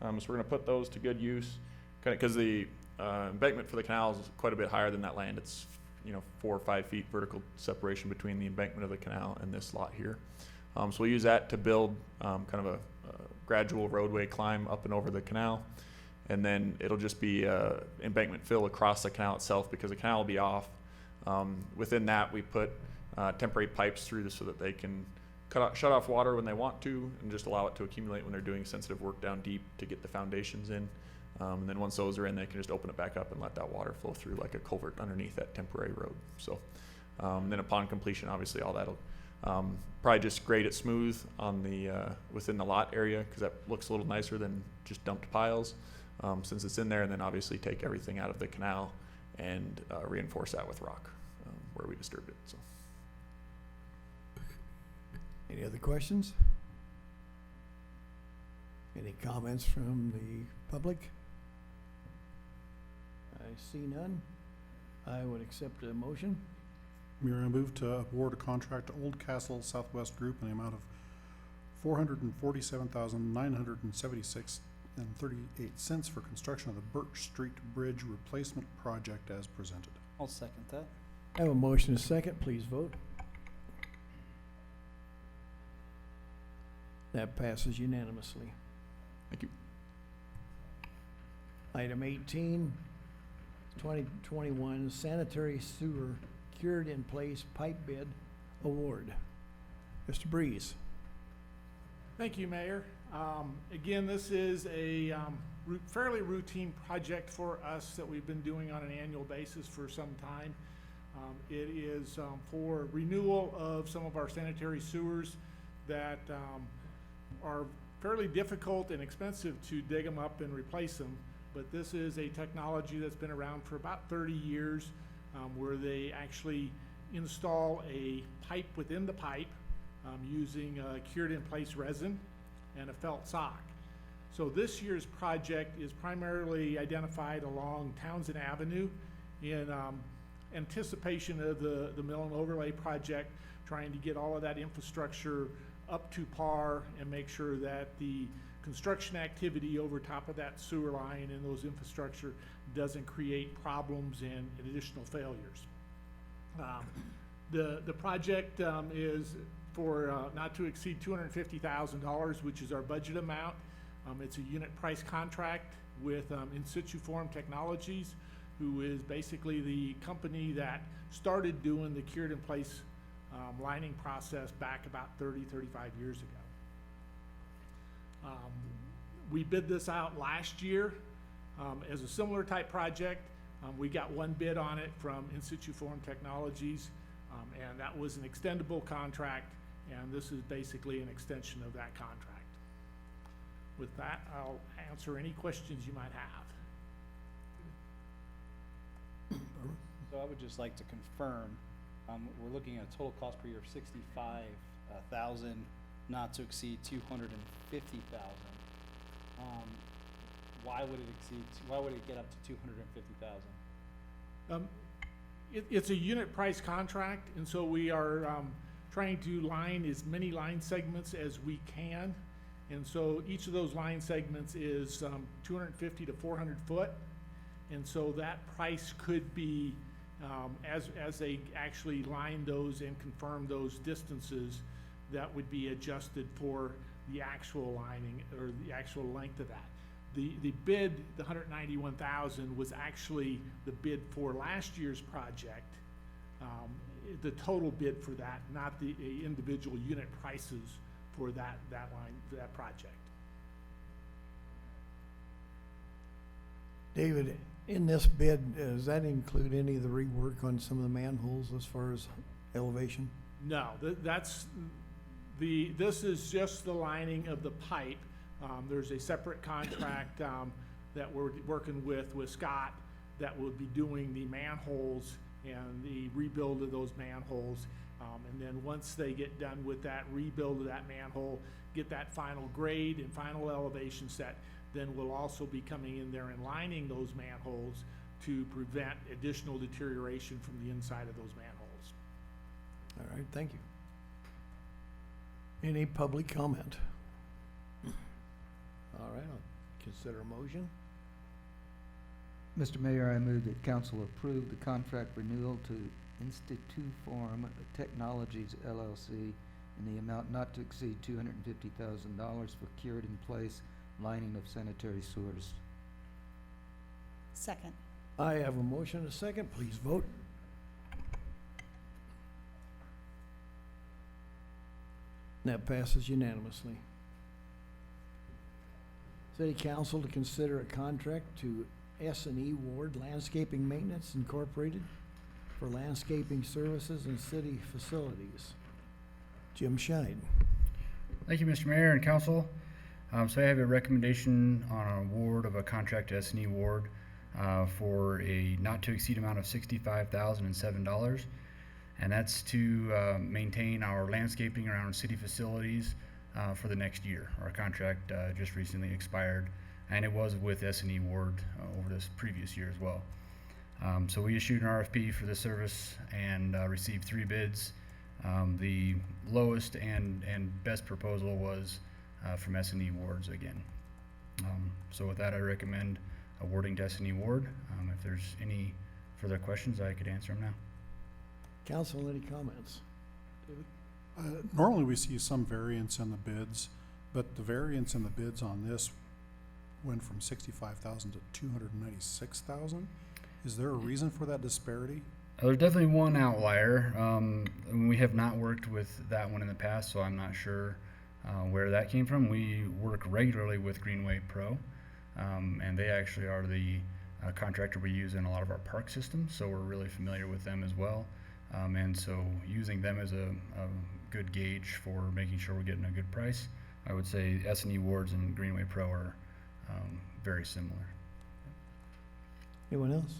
So we're going to put those to good use, because the embankment for the canal is quite a bit higher than that land. It's 4 or 5 feet vertical separation between the embankment of the canal and this lot here. So we'll use that to build kind of a gradual roadway climb up and over the canal, and then it'll just be embankment fill across the canal itself, because the canal will be off. Within that, we put temporary pipes through this so that they can shut off water when they want to, and just allow it to accumulate when they're doing sensitive work down deep to get the foundations in. And then once those are in, they can just open it back up and let that water flow through like a culvert underneath that temporary road. So then upon completion, obviously all that'll probably just grade it smooth on the within the lot area, because that looks a little nicer than just dumped piles since it's in there, and then obviously take everything out of the canal and reinforce that with rock where we disturbed it. So. Any other questions? Any comments from the public? I see none. I would accept a motion. Mayor, I move to award a contract to Old Castle Southwest Group in the amount of $447,976.38 for construction of the Birch Street Bridge Replacement Project as presented. I'll second that. I have a motion, a second, please vote. That passes unanimously. Thank you. Item 18, 2021 sanitary sewer cured in place pipe bid award. Mr. Breeze. Thank you, Mayor. Again, this is a fairly routine project for us that we've been doing on an annual basis for some time. It is for renewal of some of our sanitary sewers that are fairly difficult and expensive to dig them up and replace them. But this is a technology that's been around for about 30 years where they actually install a pipe within the pipe using cured in place resin and a felt sock. So this year's project is primarily identified along Townsend Avenue in anticipation of the mill and overlay project, trying to get all of that infrastructure up to par and make sure that the construction activity over top of that sewer line and those infrastructure doesn't create problems and additional failures. The project is for not to exceed $250,000, which is our budget amount. It's a unit price contract with In Situ Form Technologies, who is basically the company that started doing the cured in place lining process back about 35 years ago. We bid this out last year as a similar type project. We got one bid on it from In Situ Form Technologies, and that was an extendable contract, and this is basically an extension of that contract. With that, I'll answer any questions you might have. So I would just like to confirm, we're looking at a total cost per year of $65,000, not to exceed $250,000. Why would it get up to $250,000? It's a unit price contract, and so we are trying to line as many line segments as we can. And so each of those line segments is 250 to 400 foot. And so that price could be, as they actually line those and confirm those distances, that would be adjusted for the actual lining or the actual length of that. The bid, the $191,000, was actually the bid for last year's project. The total bid for that, not the individual unit prices for that line, for that project. David, in this bid, does that include any of the rework on some of the manholes as far as elevation? No, this is just the lining of the pipe. There's a separate contract that we're working with Scott that will be doing the manholes and the rebuild of those manholes. And then once they get done with that rebuild of that manhole, get that final grade and final elevation set, then we'll also be coming in there and lining those manholes to prevent additional deterioration from the inside of those manholes. All right, thank you. Any public comment? All right, I'll consider a motion. Mr. Mayor, I move that council approve the contract renewal to Institute Form Technologies LLC in the amount not to exceed $250,000 for cured in place lining of sanitary sewers. Second. I have a motion and a second. Please vote. That passes unanimously. City Council to consider a contract to S&E Ward Landscaping Maintenance Incorporated for landscaping services and city facilities. Jim Scheid. Thank you, Mr. Mayor and Council. So I have a recommendation on an award of a contract to S&E Ward for a not to exceed amount of $65,007. And that's to maintain our landscaping around city facilities for the next year. Our contract just recently expired, and it was with S&E Ward over this previous year as well. So we issued an RFP for this service and received 3 bids. The lowest and best proposal was from S&E Wards again. So with that, I recommend awarding to S&E Ward. If there's any further questions, I could answer them now. Council, any comments? Normally we see some variance in the bids, but the variance in the bids on this went from 65,000 to 296,000. Is there a reason for that disparity? There's definitely one outlier. We have not worked with that one in the past, so I'm not sure where that came from. We work regularly with Greenway Pro, and they actually are the contractor we use in a lot of our park systems, so we're really familiar with them as well. And so using them as a good gauge for making sure we're getting a good price, I would say S&E Wards and Greenway Pro are very similar. Anyone else?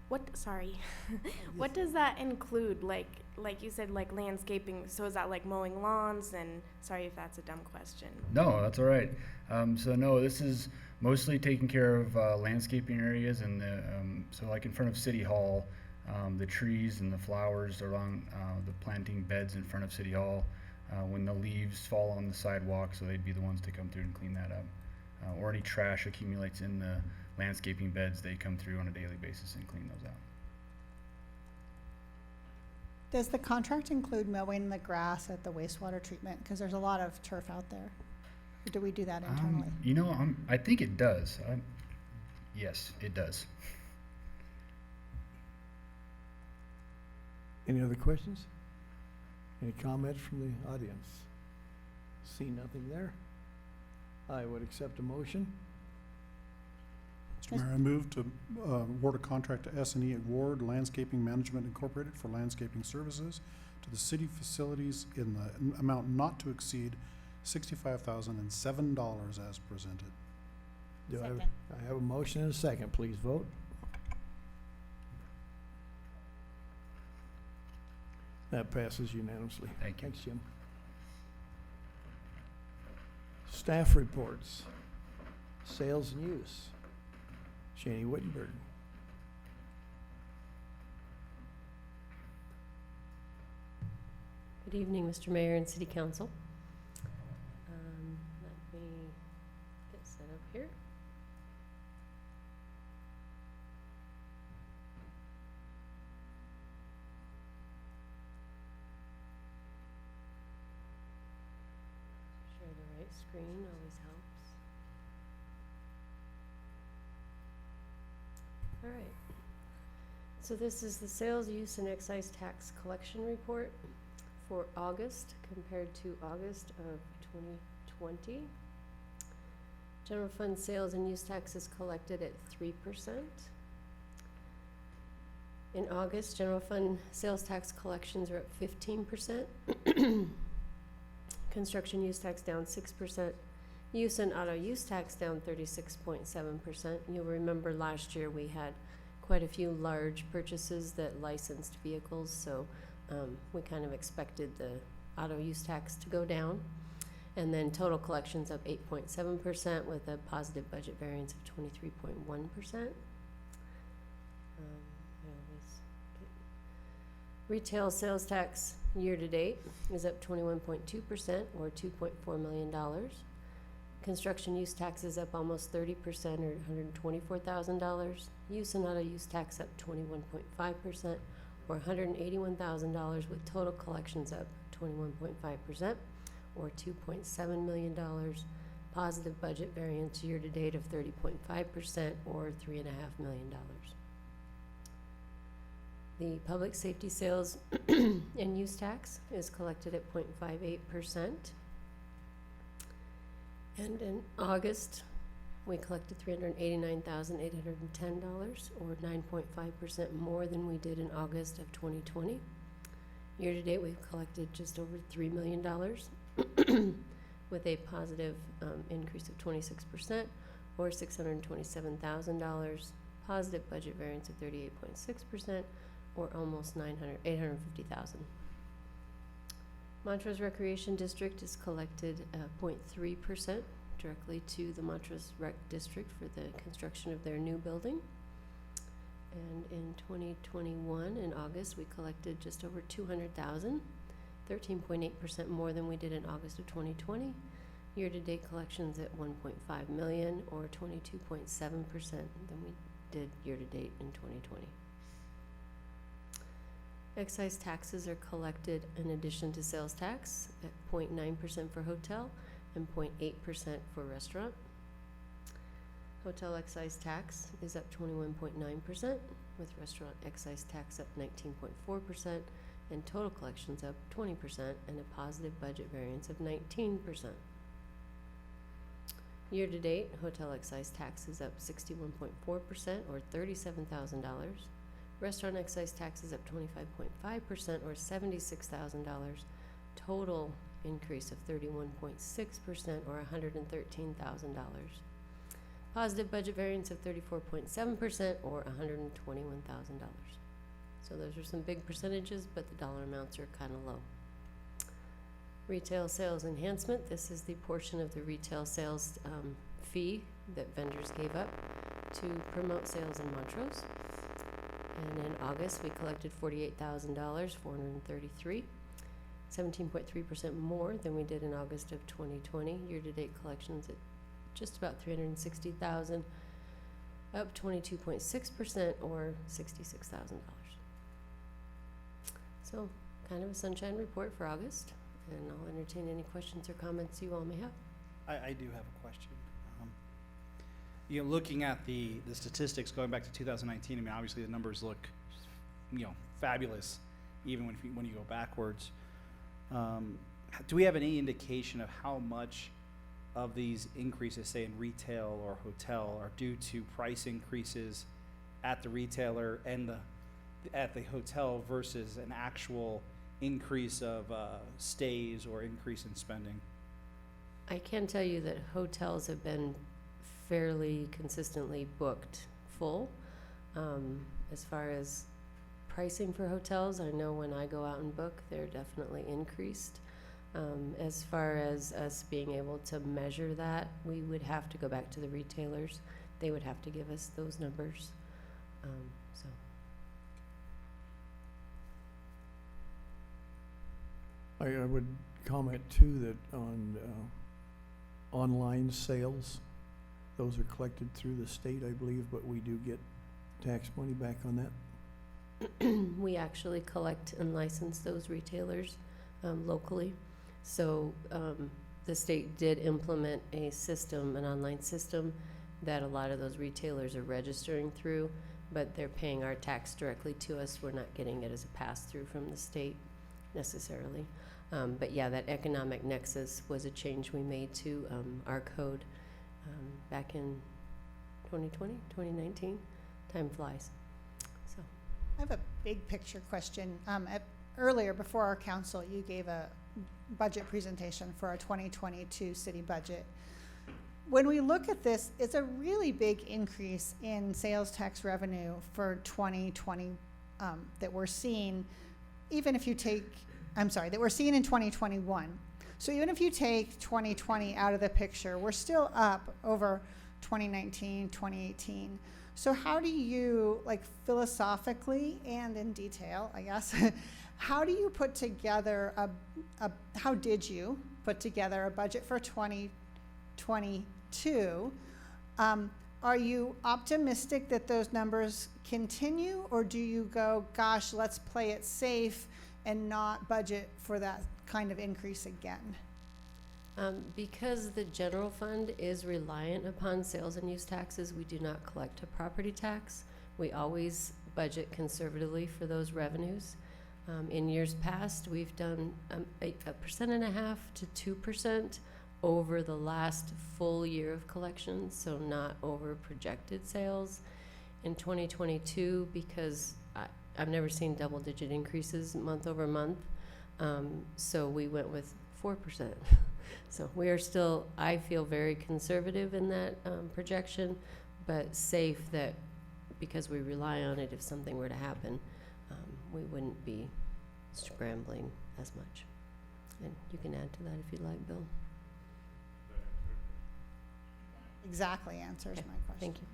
What does that include? Like you said, like landscaping. So is that like mowing lawns? And sorry if that's a dumb question. No, that's all right. So no, this is mostly taking care of landscaping areas, and so like in front of City Hall, the trees and the flowers along the planting beds in front of City Hall. When the leaves fall on the sidewalk, so they'd be the ones to come through and clean that up. Or any trash accumulates in the landscaping beds, they come through on a daily basis and clean those out. Does the contract include mowing the grass at the wastewater treatment? Because there's a lot of turf out there. Or do we do that internally? You know, I think it does. Yes, it does. Any other questions? Any comments from the audience? See nothing there. I would accept a motion. Mr. Mayor, I move to award a contract to S&E Ward Landscaping Management Incorporated for landscaping services to the city facilities in the amount not to exceed $65,007 as presented. I have a motion and a second. Please vote. That passes unanimously. Thank you. Thanks, Jim. Staff reports. Sales and use. Shani Wittenberg. Good evening, Mr. Mayor and City Council. Let me get set up here. Share the right screen always helps. All right. So this is the sales, use, and excise tax collection report for August compared to August of 2020. General fund sales and use taxes collected at 3%. In August, general fund sales tax collections are up 15%. Construction use tax down 6%. Use and auto use tax down 36.7%. You'll remember last year we had quite a few large purchases that licensed vehicles, so we kind of expected the auto use tax to go down. And then total collections up 8.7% with a positive budget variance of 23.1%. Retail sales tax year-to-date is up 21.2% or $2.4 million. Construction use tax is up almost 30% or $124,000. Use and auto use tax up 21.5% or $181,000 with total collections up 21.5% or $2.7 million. Positive budget variance year-to-date of 30.5% or $3.5 million. The public safety sales and use tax is collected at 0.58%. And in August, we collected $389,810 or 9.5% more than we did in August of 2020. Year-to-date, we've collected just over $3 million with a positive increase of 26% or $627,000. Positive budget variance of 38.6% or almost $850,000. Montrose Recreation District is collected 0.3% directly to the Montrose Rec District for the construction of their new building. And in 2021, in August, we collected just over $200,000, 13.8% more than we did in August of 2020. Year-to-date collections at $1.5 million, or 22.7% than we did year-to-date in 2020. Excise taxes are collected in addition to sales tax at 0.9% for hotel and 0.8% for restaurant. Hotel excise tax is up 21.9%, with restaurant excise tax up 19.4%, and total collections up 20%, and a positive budget variance of 19%. Year-to-date, hotel excise tax is up 61.4%, or $37,000. Restaurant excise tax is up 25.5%, or $76,000. Total increase of 31.6%, or $113,000. Positive budget variance of 34.7%, or $121,000. So those are some big percentages, but the dollar amounts are kind of low. Retail sales enhancement, this is the portion of the retail sales fee that vendors gave up to promote sales in Montrose. And in August, we collected $48,000, $433, 17.3% more than we did in August of 2020. Year-to-date collections at just about $360,000, up 22.6%, or $66,000. So, kind of a sunshine report for August, and I'll entertain any questions or comments you all may have. I do have a question. You know, looking at the statistics going back to 2019, I mean, obviously the numbers look, you know, fabulous, even when you go backwards. Do we have any indication of how much of these increases, say in retail or hotel, are due to price increases at the retailer and at the hotel versus an actual increase of stays or increase in spending? I can tell you that hotels have been fairly consistently booked full. As far as pricing for hotels, I know when I go out and book, they're definitely increased. As far as us being able to measure that, we would have to go back to the retailers. They would have to give us those numbers. So. I would comment too that on online sales, those are collected through the state, I believe, but we do get tax money back on that. We actually collect and license those retailers locally. So the state did implement a system, an online system, that a lot of those retailers are registering through, but they're paying our tax directly to us. We're not getting it as a pass-through from the state necessarily. But yeah, that economic nexus was a change we made to our code back in 2020, 2019. Time flies. So I have a big picture question. Earlier, before our council, you gave a budget presentation for our 2022 city budget. When we look at this, it's a really big increase in sales tax revenue for 2020 that we're seeing, even if you take, that we're seeing in 2021. So even if you take 2020 out of the picture, we're still up over 2019, 2018. So how do you, like philosophically and in detail, I guess, how do you put together how did you put together a budget for 2022? Are you optimistic that those numbers continue, or do you go, gosh, let's play it safe and not budget for that kind of increase again? Because the general fund is reliant upon sales and use taxes, we do not collect a property tax. We always budget conservatively for those revenues. In years past, we've done 1.5% to 2% over the last full year of collections, so not over projected sales. In 2022, because I've never seen double-digit increases month over month, so we went with 4%. So we are still, I feel, very conservative in that projection, but safe that because we rely on it, if something were to happen, we wouldn't be scrambling as much. And you can add to that if you'd like, Bill. Exactly answers Okay, my question. Thank you.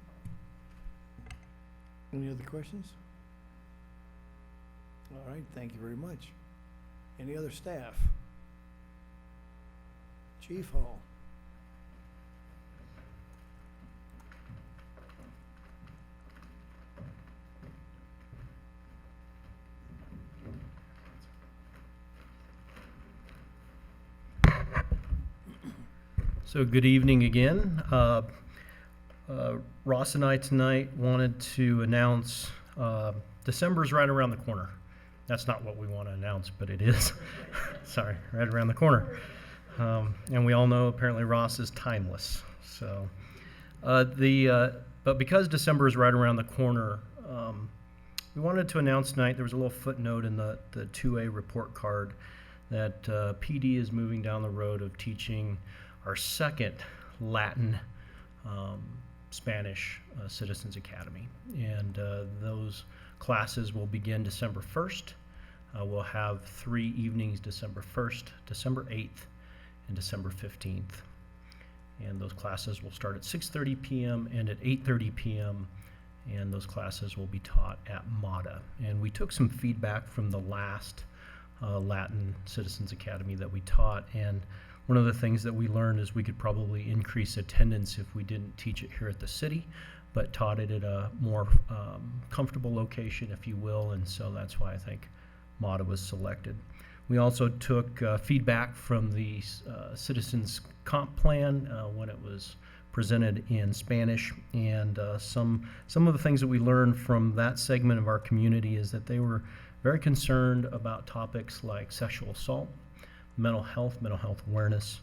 Any other questions? All right, thank you very much. Any other staff? Chief Hall. So good evening again. Ross and I tonight wanted to announce December's right around the corner. That's not what we want to announce, but it is. Sorry, right around the corner. And we all know apparently Ross is timeless. So, but because December is right around the corner, we wanted to announce tonight. There was a little footnote in the 2A report card that PD is moving down the road of teaching our second Latin Spanish Citizens Academy. And those classes will begin December 1st. We'll have 3 evenings, December 1st, December 8th, and December 15th. And those classes will start at 6:30 p.m. and at 8:30 p.m. And those classes will be taught at MATA. And we took some feedback from the last Latin Citizens Academy that we taught, and one of the things that we learned is we could probably increase attendance if we didn't teach it here at the city, but taught it at a more comfortable location, if you will, and so that's why I think MATA was selected. We also took feedback from the Citizens Comp Plan when it was presented in Spanish, and some of the things that we learned from that segment of our community is that they were very concerned about topics like sexual assault, mental health awareness,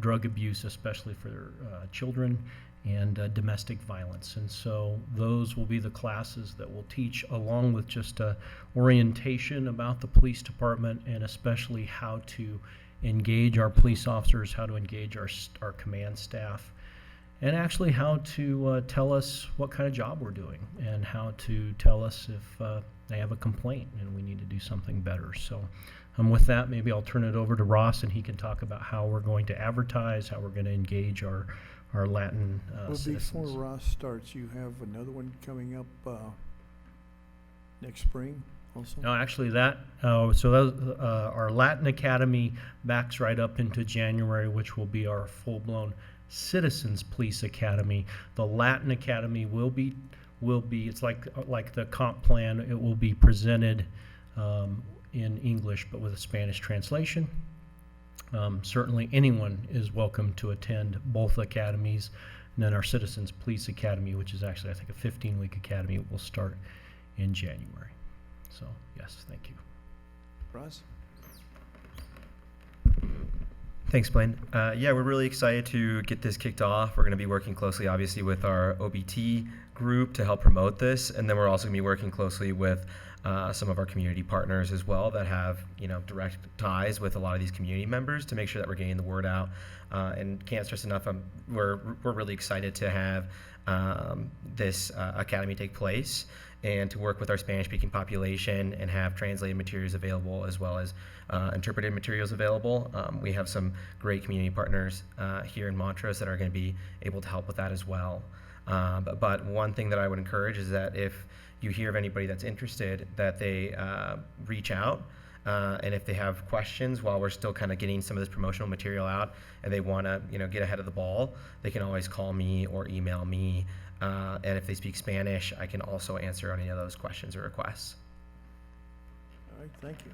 drug abuse, especially for children, and domestic violence. And so those will be the classes that we'll teach, along with just orientation about the police department, and especially how to engage our police officers, how to engage our command staff, and actually how to tell us what kind of job we're doing, and how to tell us if they have a complaint and we need to do something better. So with that, maybe I'll turn it over to Ross, and he can talk about how we're going to advertise, how we're going to engage our Latin citizens. Before Ross starts, you have another one coming up next spring also? No, actually our Latin Academy backs right up into January, which will be our full-blown Citizens Police Academy. The Latin Academy will be it's like the comp plan. It will be presented in English, but with a Spanish translation. Certainly anyone is welcome to attend both academies. And then our Citizens Police Academy, which is actually, I think, a 15-week academy, will start in January. So, yes, thank you. Ross? Thanks, Blaine. Yeah, we're really excited to get this kicked off. We're going to be working closely, obviously, with our OBT group to help promote this, and then we're also going to be working closely with some of our community partners as well that have, direct ties with a lot of these community members to make sure that we're getting the word out. And can't stress enough, we're really excited to have this academy take place, and to work with our Spanish-speaking population and have translated materials available as well as interpreted materials available. We have some great community partners here in Montrose that are going to be able to help with that as well. But one thing that I would encourage is that if you hear of anybody that's interested, that they reach out, and if they have questions while we're still kind of getting some of this promotional material out, and they want to get ahead of the ball, they can always call me or email me. And if they speak Spanish, I can also answer any of those questions or requests. All right, thank you.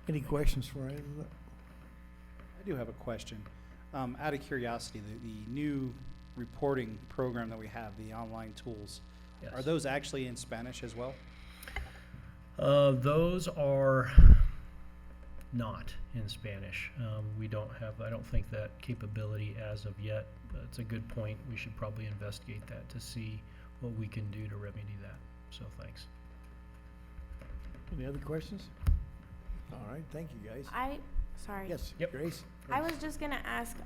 Any questions for either of them? I do have a question. Out of curiosity, the new reporting program that we have, the online tools, Yes. are those actually in Spanish as well? Those are not in Spanish. I don't think that capability as of yet. But it's a good point. We should probably investigate that to see what we can do to remedy that. So thanks. Any other questions? All right, thank you, guys. Sorry. Yes, Yep. Grace? I was just gonna ask,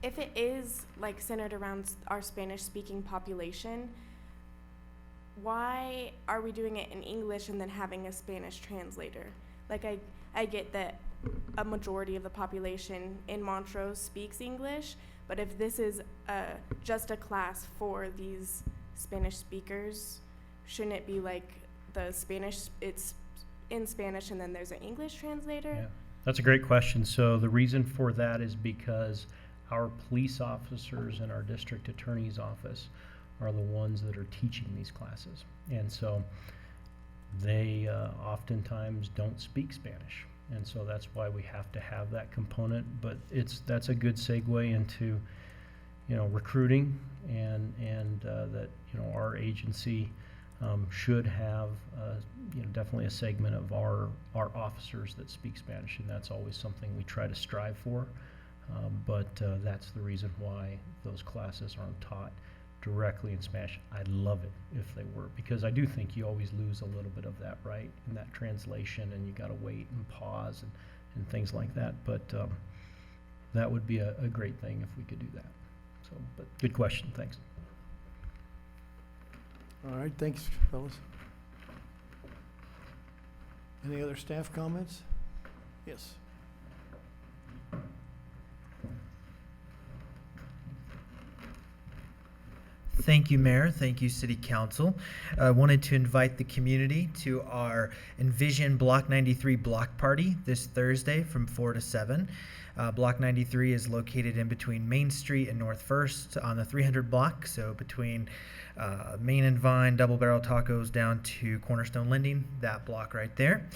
if it is like centered around our Spanish-speaking population, why are we doing it in English and then having a Spanish translator? Like I get that a majority of the population in Montrose speaks English, but if this is just a class for these Spanish speakers, shouldn't it be like the Spanish, it's in Spanish and then there's an English translator? Yeah, that's a great question. So the reason for that is because our police officers and our district attorney's office are the ones that are teaching these classes. And so they oftentimes don't speak Spanish. And so that's why we have to have that component. But that's a good segue into, recruiting and that, our agency should have, definitely a segment of our officers that speak Spanish, and that's always something we try to strive for. But that's the reason why those classes aren't taught directly in Spanish. I'd love it if they were, because I do think you always lose a little bit of that, right, in that translation, and you got to wait and pause and things like that. But that would be a great thing if we could do that. So, but good question. Thanks. All right, thanks, fellas. Any other staff comments? Yes. Thank you, Mayor. Thank you, City Council. I wanted to invite the community to our Envision Block 93 block party this Thursday from 4 to 7. Block 93 is located in between Main Street and North First on the 300 block, so between Main and Vine, Double Barrel Tacos down to Cornerstone Lending, that block right there.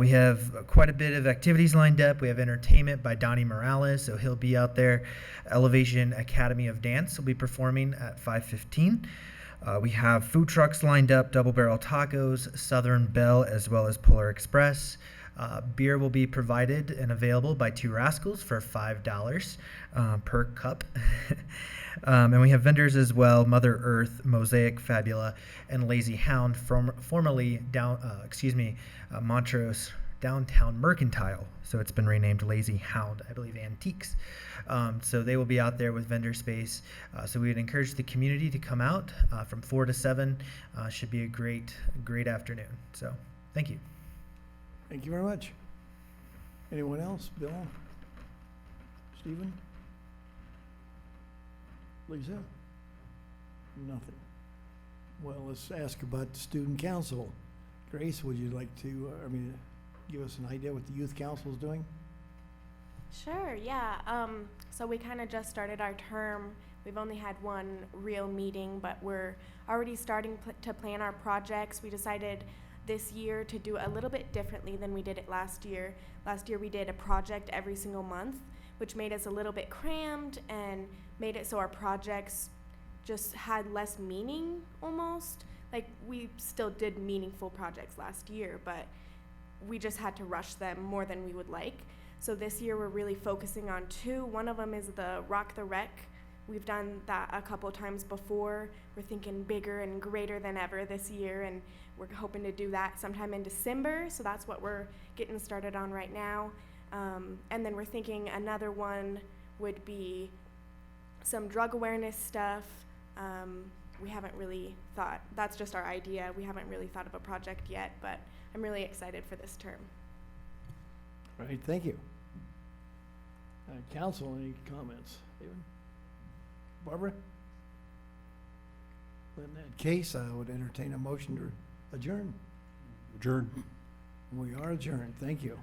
We have quite a bit of activities lined up. We have entertainment by Donnie Morales, so he'll be out there. Elevation Academy of Dance will be performing at 5:15. We have food trucks lined up, Double Barrel Tacos, Southern Belle, as well as Polar Express. Beer will be provided and available by Two Rascals for $5 per cup. And we have vendors as well, Mother Earth, Mosaic Fabula, and Lazy Hound, formerly Montrose Downtown Mercantile. So it's been renamed Lazy Hound, I believe, Antiques. So they will be out there with vendor space. So we would encourage the community to come out from 4 to 7. Should be a great afternoon. So thank you. Thank you very much. Anyone else? Bill? Stephen? Lisa? Nothing. Well, let's ask about the student council. Grace, would you like to, give us an idea what the youth council is doing? Sure, yeah. So we kind of just started our term. We've only had one real meeting, but we're already starting to plan our projects. We decided this year to do a little bit differently than we did it last year. Last year we did a project every single month, which made us a little bit crammed and made it so our projects just had less meaning almost. Like, we still did meaningful projects last year, but we just had to rush them more than we would like. So this year we're really focusing on two. One of them is the Rock the Wreck. We've done that a couple times before. We're thinking bigger and greater than ever this year, and we're hoping to do that sometime in December. So that's what we're getting started on right now. And then we're thinking another one would be some drug awareness stuff. We haven't really thought, that's just our idea. We haven't really thought of a project yet, but I'm really excited for this term. All right, thank you. Council, any comments? David? Barbara? In that case, I would entertain a motion to adjourn. Adjourn. We are adjourned. Thank you.